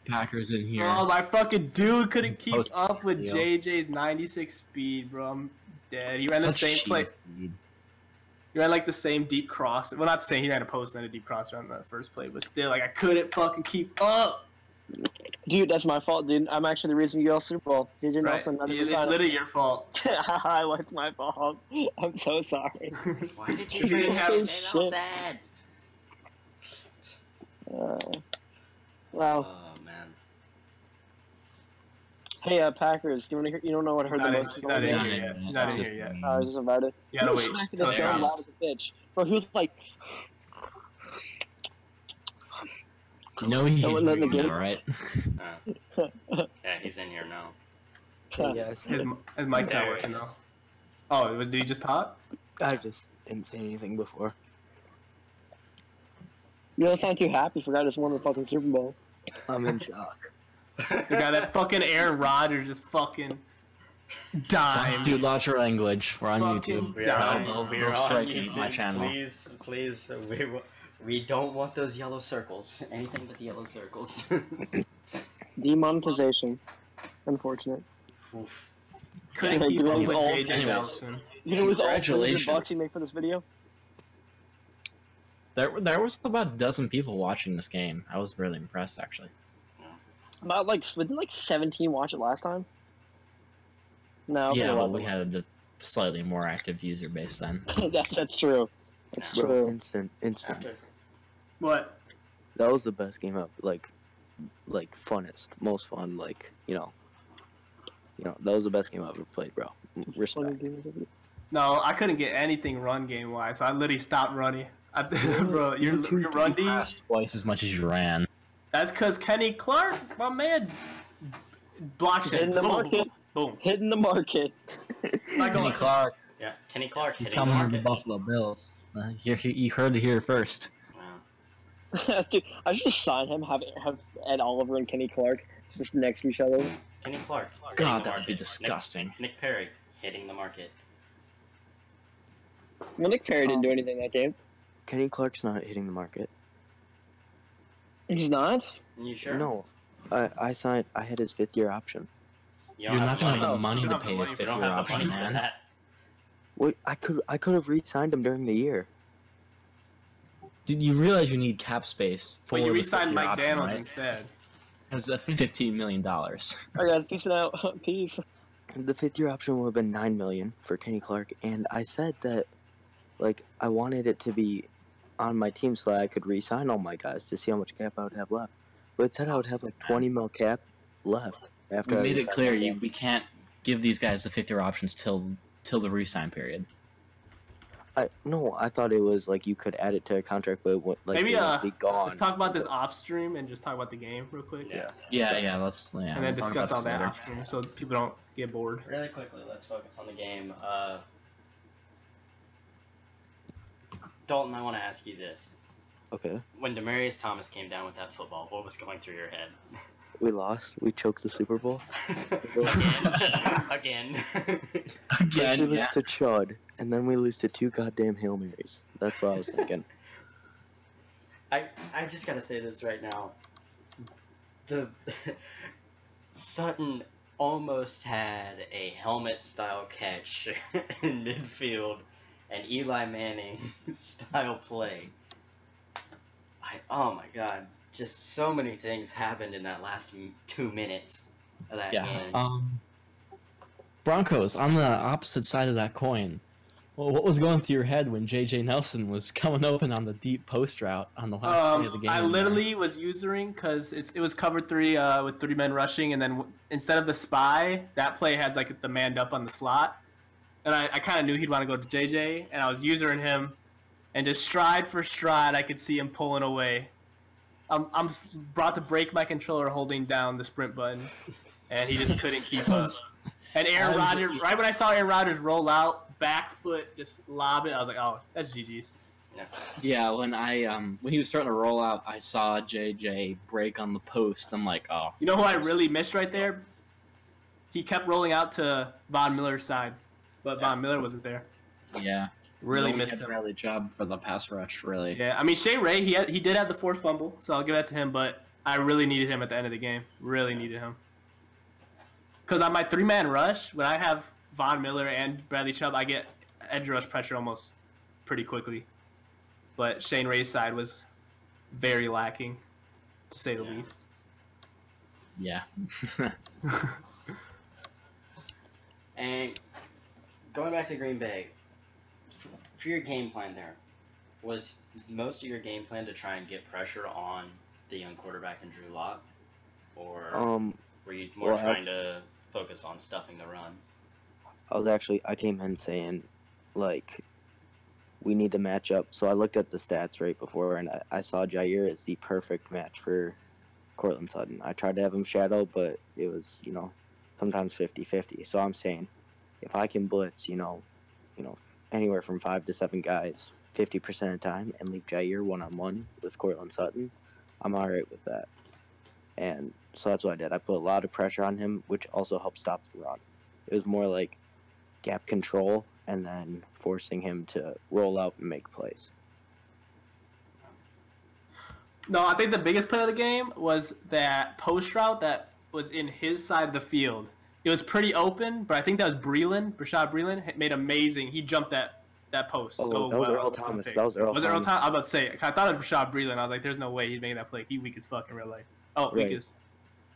Packers in here. Oh, my fucking dude couldn't keep Post- up with deal. JJ's 96 speed, bro. I'm dead. He ran the Such same play. cheese, dude. He ran like the same deep cross. Well, not saying he ran a post and then a deep cross on the first play, but still, like I couldn't fucking keep up. Dude, that's my fault, dude. I'm actually the reason you got Super Bowl. JJ Right? Nelson, not Yeah, it's literally your fault. It's my fault. I'm so sorry. Why did you You do didn't that? have- That Shit. was sad. Wow. Oh man. Hey, Packers, do you want to hear? You don't know what I heard the Not in- most? not in Not here in yet. yet. Not in Just- here yet. I was just invited. You gotta He was wait. smacking till this it guy comes. loud as a bitch. Bro, he was like, No, he No one let the know, game- right? Yeah, he's in here now. Hey guys, His mic's There not it working is. though. Oh, did he just talk? I just didn't say anything before. you don't sound too happy. Forgot just won the fucking Super Bowl. I'm in shock. The guy that fucking Aaron Rodgers just fucking dimes. Dude, lots of language. We're on Fucking YouTube. We Yeah, are They'll- on, we they'll are on strike YouTube. my channel. Please, we don't want those yellow circles. Anything but the yellow circles. Demonetization. Unfortunate. Oof. Couldn't Hey, keep dude, up he's with old. JJ Anyways. Nelson. You know, it was all Congratulations. $100 you make for this video. There was about a dozen people watching this game. I was really impressed, actually. About didn't like 17 watch it last time? No. Yeah, but we had a slightly more active user base then. that's true. That's Bro, true. instant. After, What? That was the best game up. Like funnest, most fun. That was the best game I've ever played, bro. Respect. No, I couldn't get anything run game wise, so I literally stopped running. Bro, your run D. Passed twice as much as you ran. That's because Kenny Clark, my man, blocks it. Hitting the Boom, market. boom. Hitting the market. Like Kenny Clark, yeah, Kenny Clark he's hitting the coming to the market. Buffalo Bills. You heard it here first. Wow. Dude, I should just sign him. Have Ed Oliver and Kenny Clark just next to each other. Kenny Clark. hitting God, the that would be market. disgusting. Nick Perry hitting the market. Well, Nick Perry didn't do anything that game. Kenny Clark's not hitting the market. He's not. You sure? No, I signed. I had his 5th-year option. You You're don't not have gonna have the the money You to don't have pay the his money. You fifth don't year have the money option, for man. that. Wait, I could have re-signed him during the year. Did you realize you need cap space for But you the re-signed fifth-year Mike option, Daniels right? instead. It's $15 million. All right, peace out. Peace. The 5th-year option would have been $9 million for Kenny Clark, and I said that, I wanted it to be on my team so that I could re-sign all my guys to see how much cap I would have left. But it said I would have 20 mil cap left after We I made it re-signed clear my we can't give these guys the fifth-year options till the re-sign period. No, I thought it was you could add it to a contract, but Maybe they would be gone. let's talk about this off stream and just talk about the game real quick. Yeah. Let's And then we'll talk discuss about all this that later. off stream so people don't get bored. Really quickly, let's focus on the game. Dalton, I want to ask you this. Okay, When Demarius Thomas came down with that football, what was going through your head? we lost. We choked the Super Bowl. Again. First we Again, lose to Chud, and then we lose to 2 goddamn Hail Marys. That's what I was thinking. I just gotta say this right now. The Sutton almost had a helmet-style catch in midfield, and Eli Manning style play. Oh my god, just so many things happened in that last 2 minutes of that game. Broncos on the opposite side of that coin. Well, what was going through your head when J.J. Nelson was coming open on the deep post route on the last play of the game? I literally was using because it was cover 3 with 3 men rushing, and then instead of the spy, that play has the man up on the slot, and I kind of knew he'd want to go to JJ, and I was using him, and just stride for stride, I could see him pulling away. I'm about to break my controller holding down the sprint button, and he just couldn't keep up. And Aaron Rodgers, right when I saw Aaron Rodgers roll out, back foot, just lob it, I was like, oh, that's GG's. Yeah, when he was starting to roll out, I saw JJ break on the post. I'm like, oh. You know who I really missed right there? He kept rolling out to Von Miller's side, but Von Miller wasn't there. Yeah. Really No one missed had him. Bradley Chubb for the pass rush, really. Yeah, I mean, Shea Ray, he did have the forced fumble, so I'll give that to him, but I really needed him at the end of the game. Really needed him. Because on my 3-man rush, when I have Von Miller and Bradley Chubb, I get edge rush pressure almost pretty quickly. But Shane Ray's side was very lacking, to say the least. Yeah. And going back to Green Bay, for your game plan there, was most of your game plan to try and get pressure on the young quarterback and Drew Lock? Or were you more trying to focus on stuffing the run? I came in saying, we need to match up. So I looked at the stats right before, and I saw Jair as the perfect match for Cortland Sutton. I tried to have him shadow, but it was, sometimes 50-50. So I'm saying, if I can blitz, anywhere from 5 to 7 guys 50% of the time and leave Jair one-on-one with Cortland Sutton, I'm all right with that. And so that's what I did. I put a lot of pressure on him, which also helped stop the run. It was more like gap control and then forcing him to roll out and make plays. No, I think the biggest play of the game was that post route that was in his side of the field. It was pretty open, but I think that was Brashad Breeland made amazing. He jumped that that post Oh, so that was well. Earl for the Thomas. pick. That was Earl Was it Earl Thomas. Thomas? I was about to say. I thought it was Rashad Breeland. I was like, there's no way he'd make that play. He weak as fuck in real life. Oh, Right.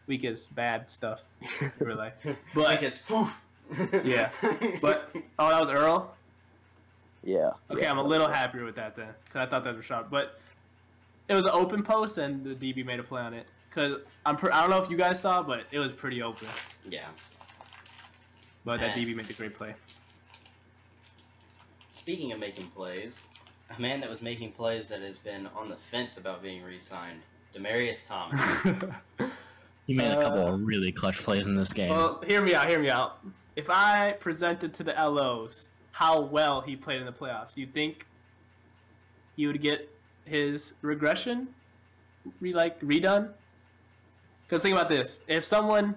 weak as bad stuff in real life. Like But his yeah, but oh, that was Earl. Yeah. Okay, yeah, I'm a that little was- happier with that then, because I thought that was Rashad. But it was an open post, and the DB made a play on it. Because I don't know if you guys saw, but it was pretty open. yeah. But that Man. DB made a great play. Speaking of making plays, a man that was making plays that has been on the fence about being re-signed, Demarius Thomas. He made a couple of really clutch plays in this game. Well, hear me out. If I presented to the LOs how well he played in the playoffs, do you think he would get his regression redone? Because think about this: if someone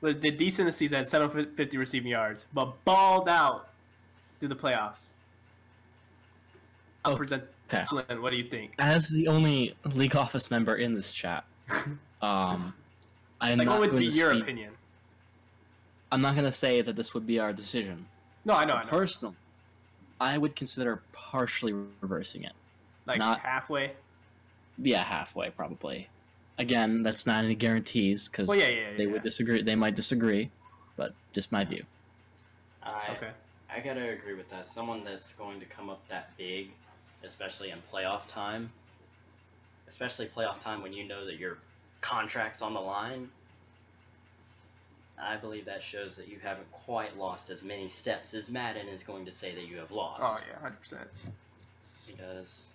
did decent this season, had 750 receiving yards, but balled out through the playoffs, I'll Oh, present okay. Flynn. What do you think? As the only league office member in this chat, I'm Like, not what would going be to your speak- opinion? I'm not going to say that this would be our decision. No, I know. Personally, I would consider partially reversing it. Like not- halfway. Yeah, halfway probably. Again, that's not any guarantees because Well, yeah. they would disagree. They might disagree, but just my view. Okay. I gotta agree with that. Someone that's going to come up that big, especially in playoff time, when you know that your contract's on the line, I believe that shows that you haven't quite lost as many steps as Madden is going to say that you have lost. Oh yeah, 100%. Because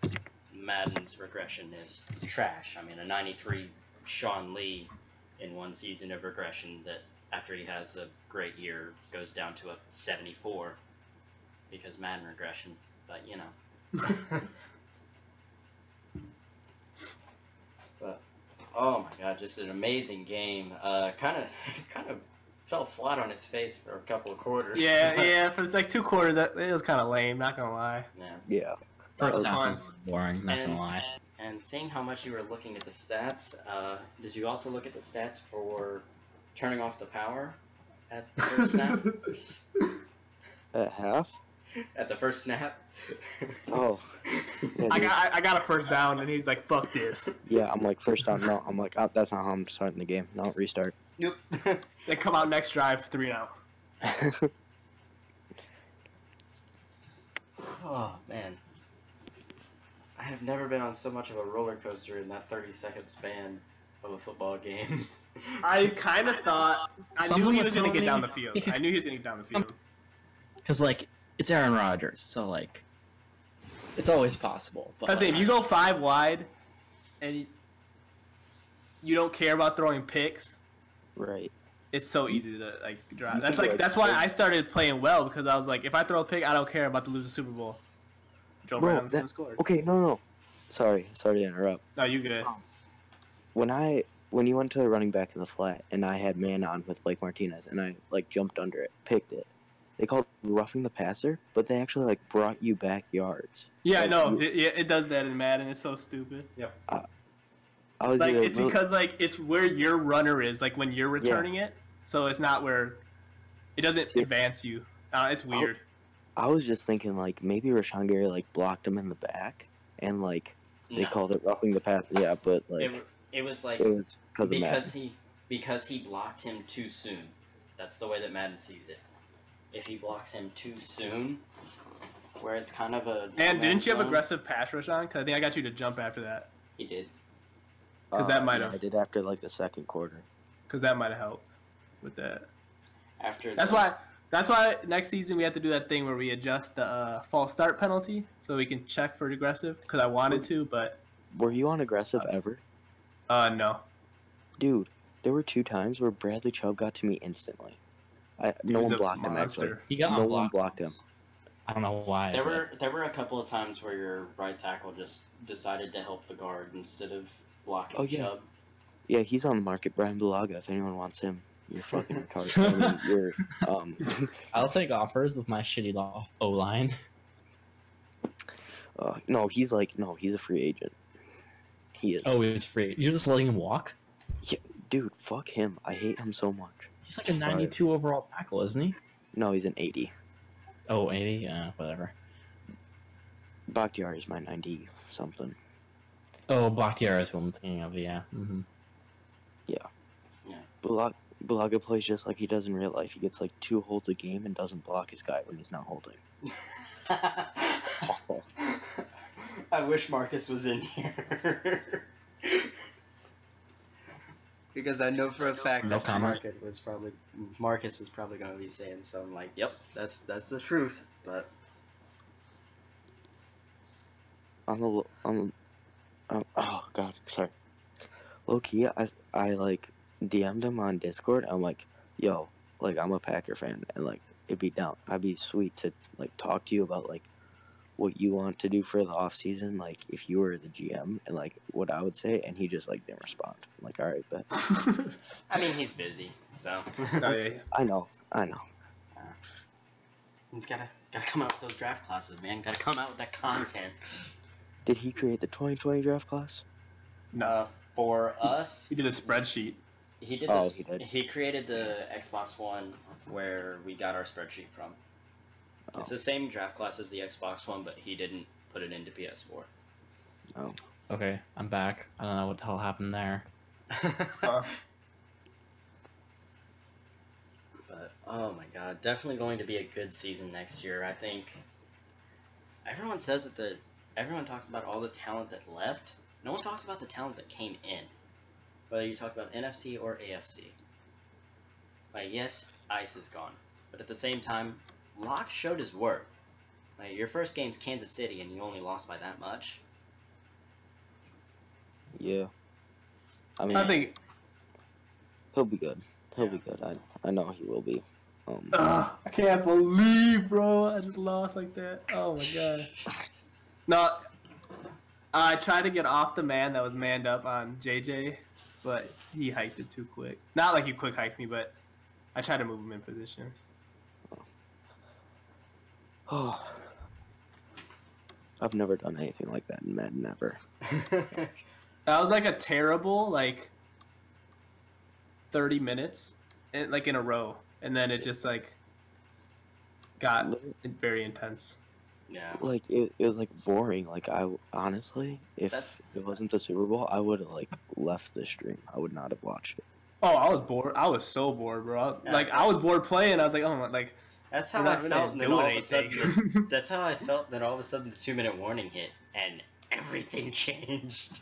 Madden's regression is trash. I mean, a 93 Sean Lee in one season of regression that after he has a great year goes down to a 74 because Madden regression, but you know. But oh my god, just an amazing game. Kind of fell flat on its face for a couple of quarters. Yeah. For like 2 quarters, it was kind of lame. Not gonna lie. Yeah. Yeah. First was half fun. was boring. Not gonna lie. And seeing how much you were looking at the stats, did you also look at the stats for turning off the power at the first snap? At half? At the first snap? Oh. Yeah, I dude. got a first down, and he's like, "Fuck this." Yeah, I'm like, first down. No, I'm like, oh, that's not how I'm starting the game. No, restart. Nope. They come out next drive, 3 and out. Oh man. I have never been on so much of a roller coaster in that 30-second span of a football game. I kind of thought I Someone knew he was was gonna telling get me down the field. he could- I knew he was gonna get down the field. Because like it's Aaron Rodgers, so like it's always possible. But Because if you go 5 wide, and you don't care about throwing picks, Right. it's so easy to like drive. You That's can, like like, that's why throw- I started playing well, because I was like, if I throw a pick, I don't care about to lose the Super Bowl. Drove right Bro, on the field and scored. Okay, no. Sorry to interrupt. No, you good. When you went to the running back in the flat and I had man on with Blake Martinez and I like jumped under it, picked it. They called it roughing the passer, but they actually like brought you back yards. Yeah, I Like, know. you- It does that in Madden. It's so stupid. I was Like either it's really- because like it's where your runner is, like when you're returning it. So it's not where it doesn't See- advance you. It's weird. I was just thinking like maybe Rashawn Gary like blocked him in the back and like they No. called it roughing the pass. Yeah, but like It was like it was because of because Madden. because he blocked him too soon. That's the way that Madden sees it. If he blocks him too soon, where it's kind of a And didn't you have zone, aggressive pass rush on? Because I think I got you to jump after that. He did. 'Cause that might yeah, have- I did after like the second quarter. Because that might have helped with that. After That's why next season we have to do that thing where we adjust the false start penalty so we can check for aggressive. Because I wanted to, but Were you on aggressive ever? no. Dude, there were 2 times where Bradley Chubb got to me instantly. No Dude's one a blocked him actually. monster. he got No one unblocked. blocked him. I don't know why. there were a couple of times where your right tackle just decided to help the guard instead of blocking Oh, yeah. Chubb. Yeah, he's on the market. Brian Bulaga, if anyone wants him. You're fucking retarded. I mean, you're I'll take offers with my shitty O line. no, he's a free agent. He is. Oh, he was free. You're just letting him walk? Dude, fuck him. I hate him so much. He's like a 92 overall tackle, isn't he? No, he's an 80. Oh, 80? Yeah, whatever. Bakhtiari is my 90 something. Oh, Bakhtiari is what I'm thinking of. Yeah. Bulaga plays just like he does in real life. He gets like 2 holds a game and doesn't block his guy when he's not holding. Awful. I wish Marcus was in here. Because I know for a fact No that comment. Marcus was probably going to be saying something like, "Yep, that's the truth." But Oh god, sorry. Low key, I like DM'd him on Discord. I'm like, yo, like I'm a Packer fan, and like I'd be sweet to like talk to you about like what you want to do for the off season, like if you were the GM, and like what I would say, and he just like didn't respond. I'm like, all right, but I mean, he's busy, so Oh, yeah. I know. he's gotta come out with those draft classes, man. Gotta come out with that content. Did he create the 2020 draft class? No, For us, he did a spreadsheet. he did Oh, this. he did. He created the Xbox One where we got our spreadsheet from. Oh. It's the same draft class as the Xbox One, but he didn't put it into PS4. Oh, Okay, I'm back. I don't know what the hell happened there. But oh my god, definitely going to be a good season next year. I think everyone says that everyone talks about all the talent that left. No one talks about the talent that came in. Whether you talk about NFC or AFC. Like, yes, Ice is gone, but at the same time, Locke showed his worth. Like, your first game's Kansas City and you only lost by that much. yeah. I mean, I think. he'll be good. He'll be good. I know he will be. I can't believe, bro. I just lost like that. Oh my god. No, I tried to get off the man that was manned up on JJ, but he hiked it too quick. Not like you quick hiked me, but I tried to move him in position. Oh, I've never done anything like that in Madden ever. That was like a terrible 30 minutes, like in a row, and then it just like got very intense. Yeah. Like it was like boring. Like I honestly, if it wasn't the Super Bowl, I would have like left the stream. I would not have watched it. Oh, I was bored. I was so bored, bro. I was bored playing. I was like, oh my, like. That's how We're I not felt. really And then all doing of a sudden, anything. that's how I felt. Then all of a sudden, the 2-minute warning hit, and everything changed.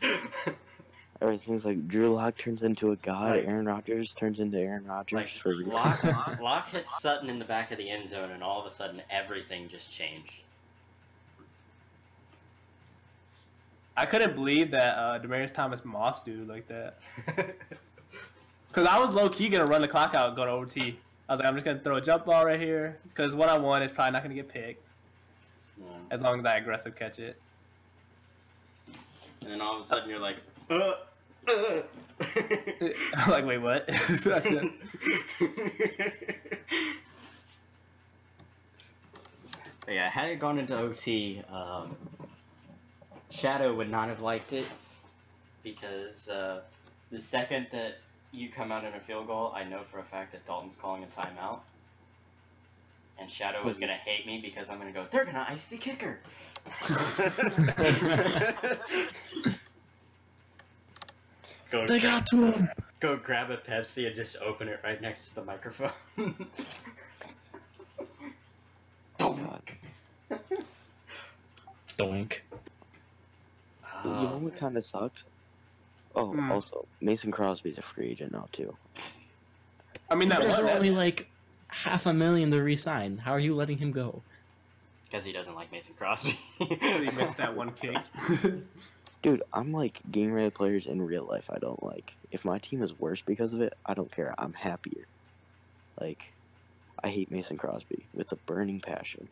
Everything's like Drew Lock turns into a god. Like- Aaron Rodgers turns into Aaron Rodgers Like for real. Locke hit Sutton in the back of the end zone, and all of a sudden, everything just changed. I couldn't believe that Demaryius Thomas Moss dude like that. Because I was low-key going to run the clock out and go to OT. I was like, I'm just going to throw a jump ball right here. Because one-on-one is probably not going to get picked. Yeah. As long as I aggressive catch it. And then all of a sudden, you're like, I'm like, wait, what? That's it. But yeah, had it gone into OT, Shadow would not have liked it. Because the second that you come out in a field goal, I know for a fact that Dalton's calling a timeout. And Shadow was going to hate me because I'm going to go, they're going to ice the kicker. They got to him. Go grab a Pepsi and just open it right next to the microphone. God. Doink. You know what kind of sucked? Oh, also Mason Crosby's a free agent now too. I mean, that There's was only like $500,000 to re-sign. How are you letting him go? Because he doesn't like Mason Crosby. he missed that one kick. Dude, I'm like game ready players in real life I don't like. If my team is worse because of it, I don't care. I'm happier. Like, I hate Mason Crosby with a burning passion.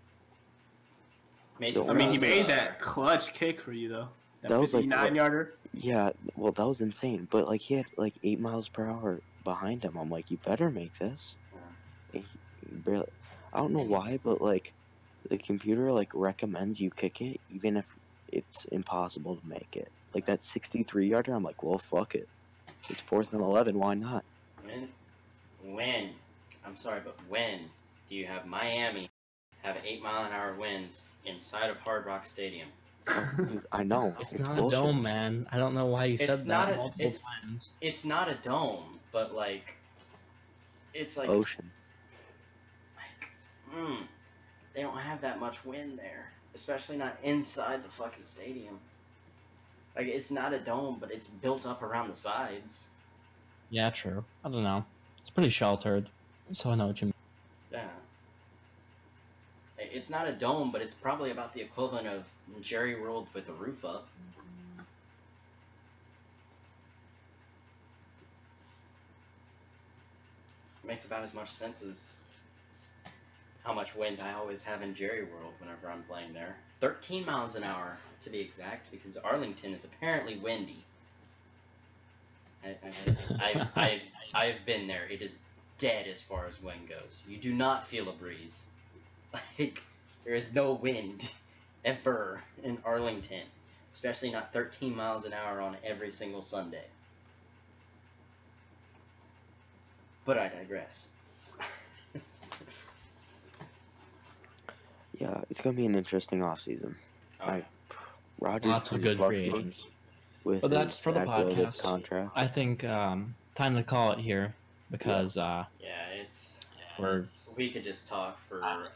Mason I mean, he Crosby, made that clutch kick for you, though. That was like 59-yarder. Yeah, well, that was insane. But like, he had like 8 miles per hour behind him. I'm like, you better make this. And he barely. I don't know why, but like, the computer like recommends you kick it, even if it's impossible to make it. Like that 63-yarder, I'm like, well, fuck it. It's 4th and 11. Why not? when, I'm sorry, but when do you have Miami have 8-mile-an-hour winds inside of Hard Rock Stadium? Dude, I know. It's not a bullshit. dome, man. I don't know why you It's said not that a- multiple it's- times. It's not a dome, but like, it's like, Ocean. they don't have that much wind there, especially not inside the fucking stadium. Like, it's not a dome, but it's built up around the sides. Yeah, true. I don't know. It's pretty sheltered, so I know what you mean. Yeah. It's not a dome, but it's probably about the equivalent of Jerry World with the roof up. It makes about as much sense as how much wind I always have in Jerry World whenever I'm playing there. 13 miles an hour, to be exact, because Arlington is apparently windy. I've been there. It is dead as far as wind goes. You do not feel a breeze. Like, there is no wind ever in Arlington, especially not 13 miles an hour on every single Sunday. But I digress. Yeah, it's gonna be an interesting offseason. Oh, Rogers Lots of pretty good free lucky agents. with But that's his for the backloaded podcast. contract. I think time to call it here because yeah, we're we could just talk for hours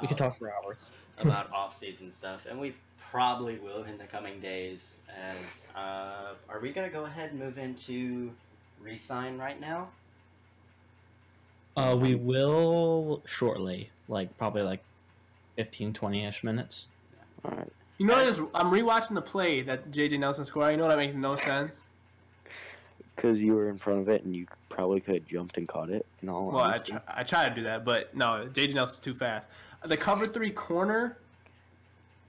we could talk for hours. about off-season stuff, and we probably will in the coming days. As are we gonna go ahead and move into re-sign right now? We will shortly, probably 15, 20-ish minutes. All right. You know, I'm rewatching the play that JJ Nelson scored. You know that makes no sense. Because you were in front of it and you probably could have jumped and caught it. In all Well, honesty. I try to do that, but no, JJ Nelson's too fast. The cover 3 corner,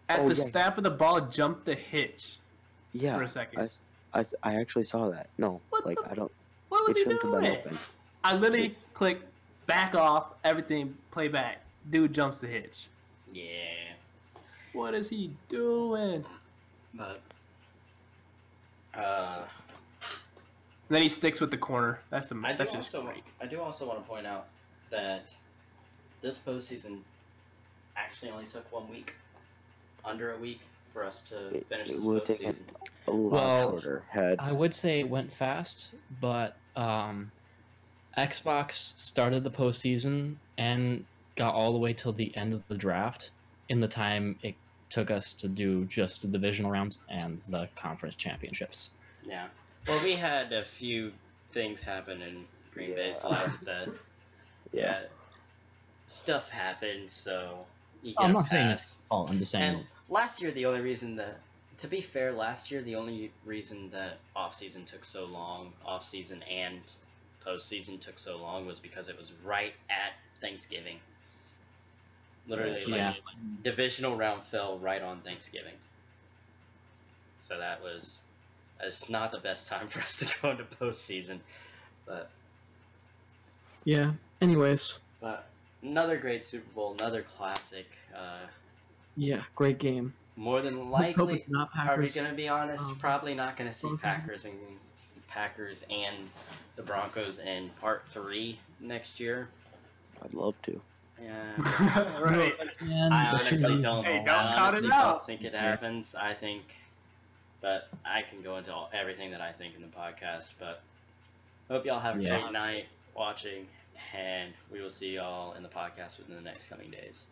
at the snap of the ball, jumped the hitch Yeah, for a second. I actually saw that. No, What like the- I don't. What was It he shouldn't have been doing? open. I literally clicked back off, everything, play back. Dude jumps the hitch. Yeah, What is he doing? but And then he sticks with the corner. That's just great. I do also want to point out that this postseason actually only took 1 week, under a week, for us to finish It this would take postseason. a lot Well, shorter. Had I would say it went fast, but Xbox started the postseason and got all the way till the end of the draft in the time it took us to do just the divisional rounds and the conference championships. Yeah. Well, we had a few things happen in Green Bay's life that stuff happened, so you get I'm a not saying pass. it's fault. I'm just saying And last year, the only reason that, to be fair, the only reason that off-season took so long, off-season and post-season took so long, was because it was right at Thanksgiving. Literally, Yeah. divisional round fell right on Thanksgiving. So that's not the best time for us to go into postseason, but Yeah. Anyways. another great Super Bowl, another classic. Yeah. Great game. More than Let's hope likely, it's not are we Packers. gonna be honest? Probably not gonna see Broncos. Packers and the Broncos in Part 3 next year. I'd love to. Yeah, Right. Man, I but you honestly know, don't. Hey, I don't count honestly it don't out. think it happens. I think, but I can go into everything that I think in the podcast. But hope y'all have a Yeah. great night watching, and we will see y'all in the podcast within the next coming days.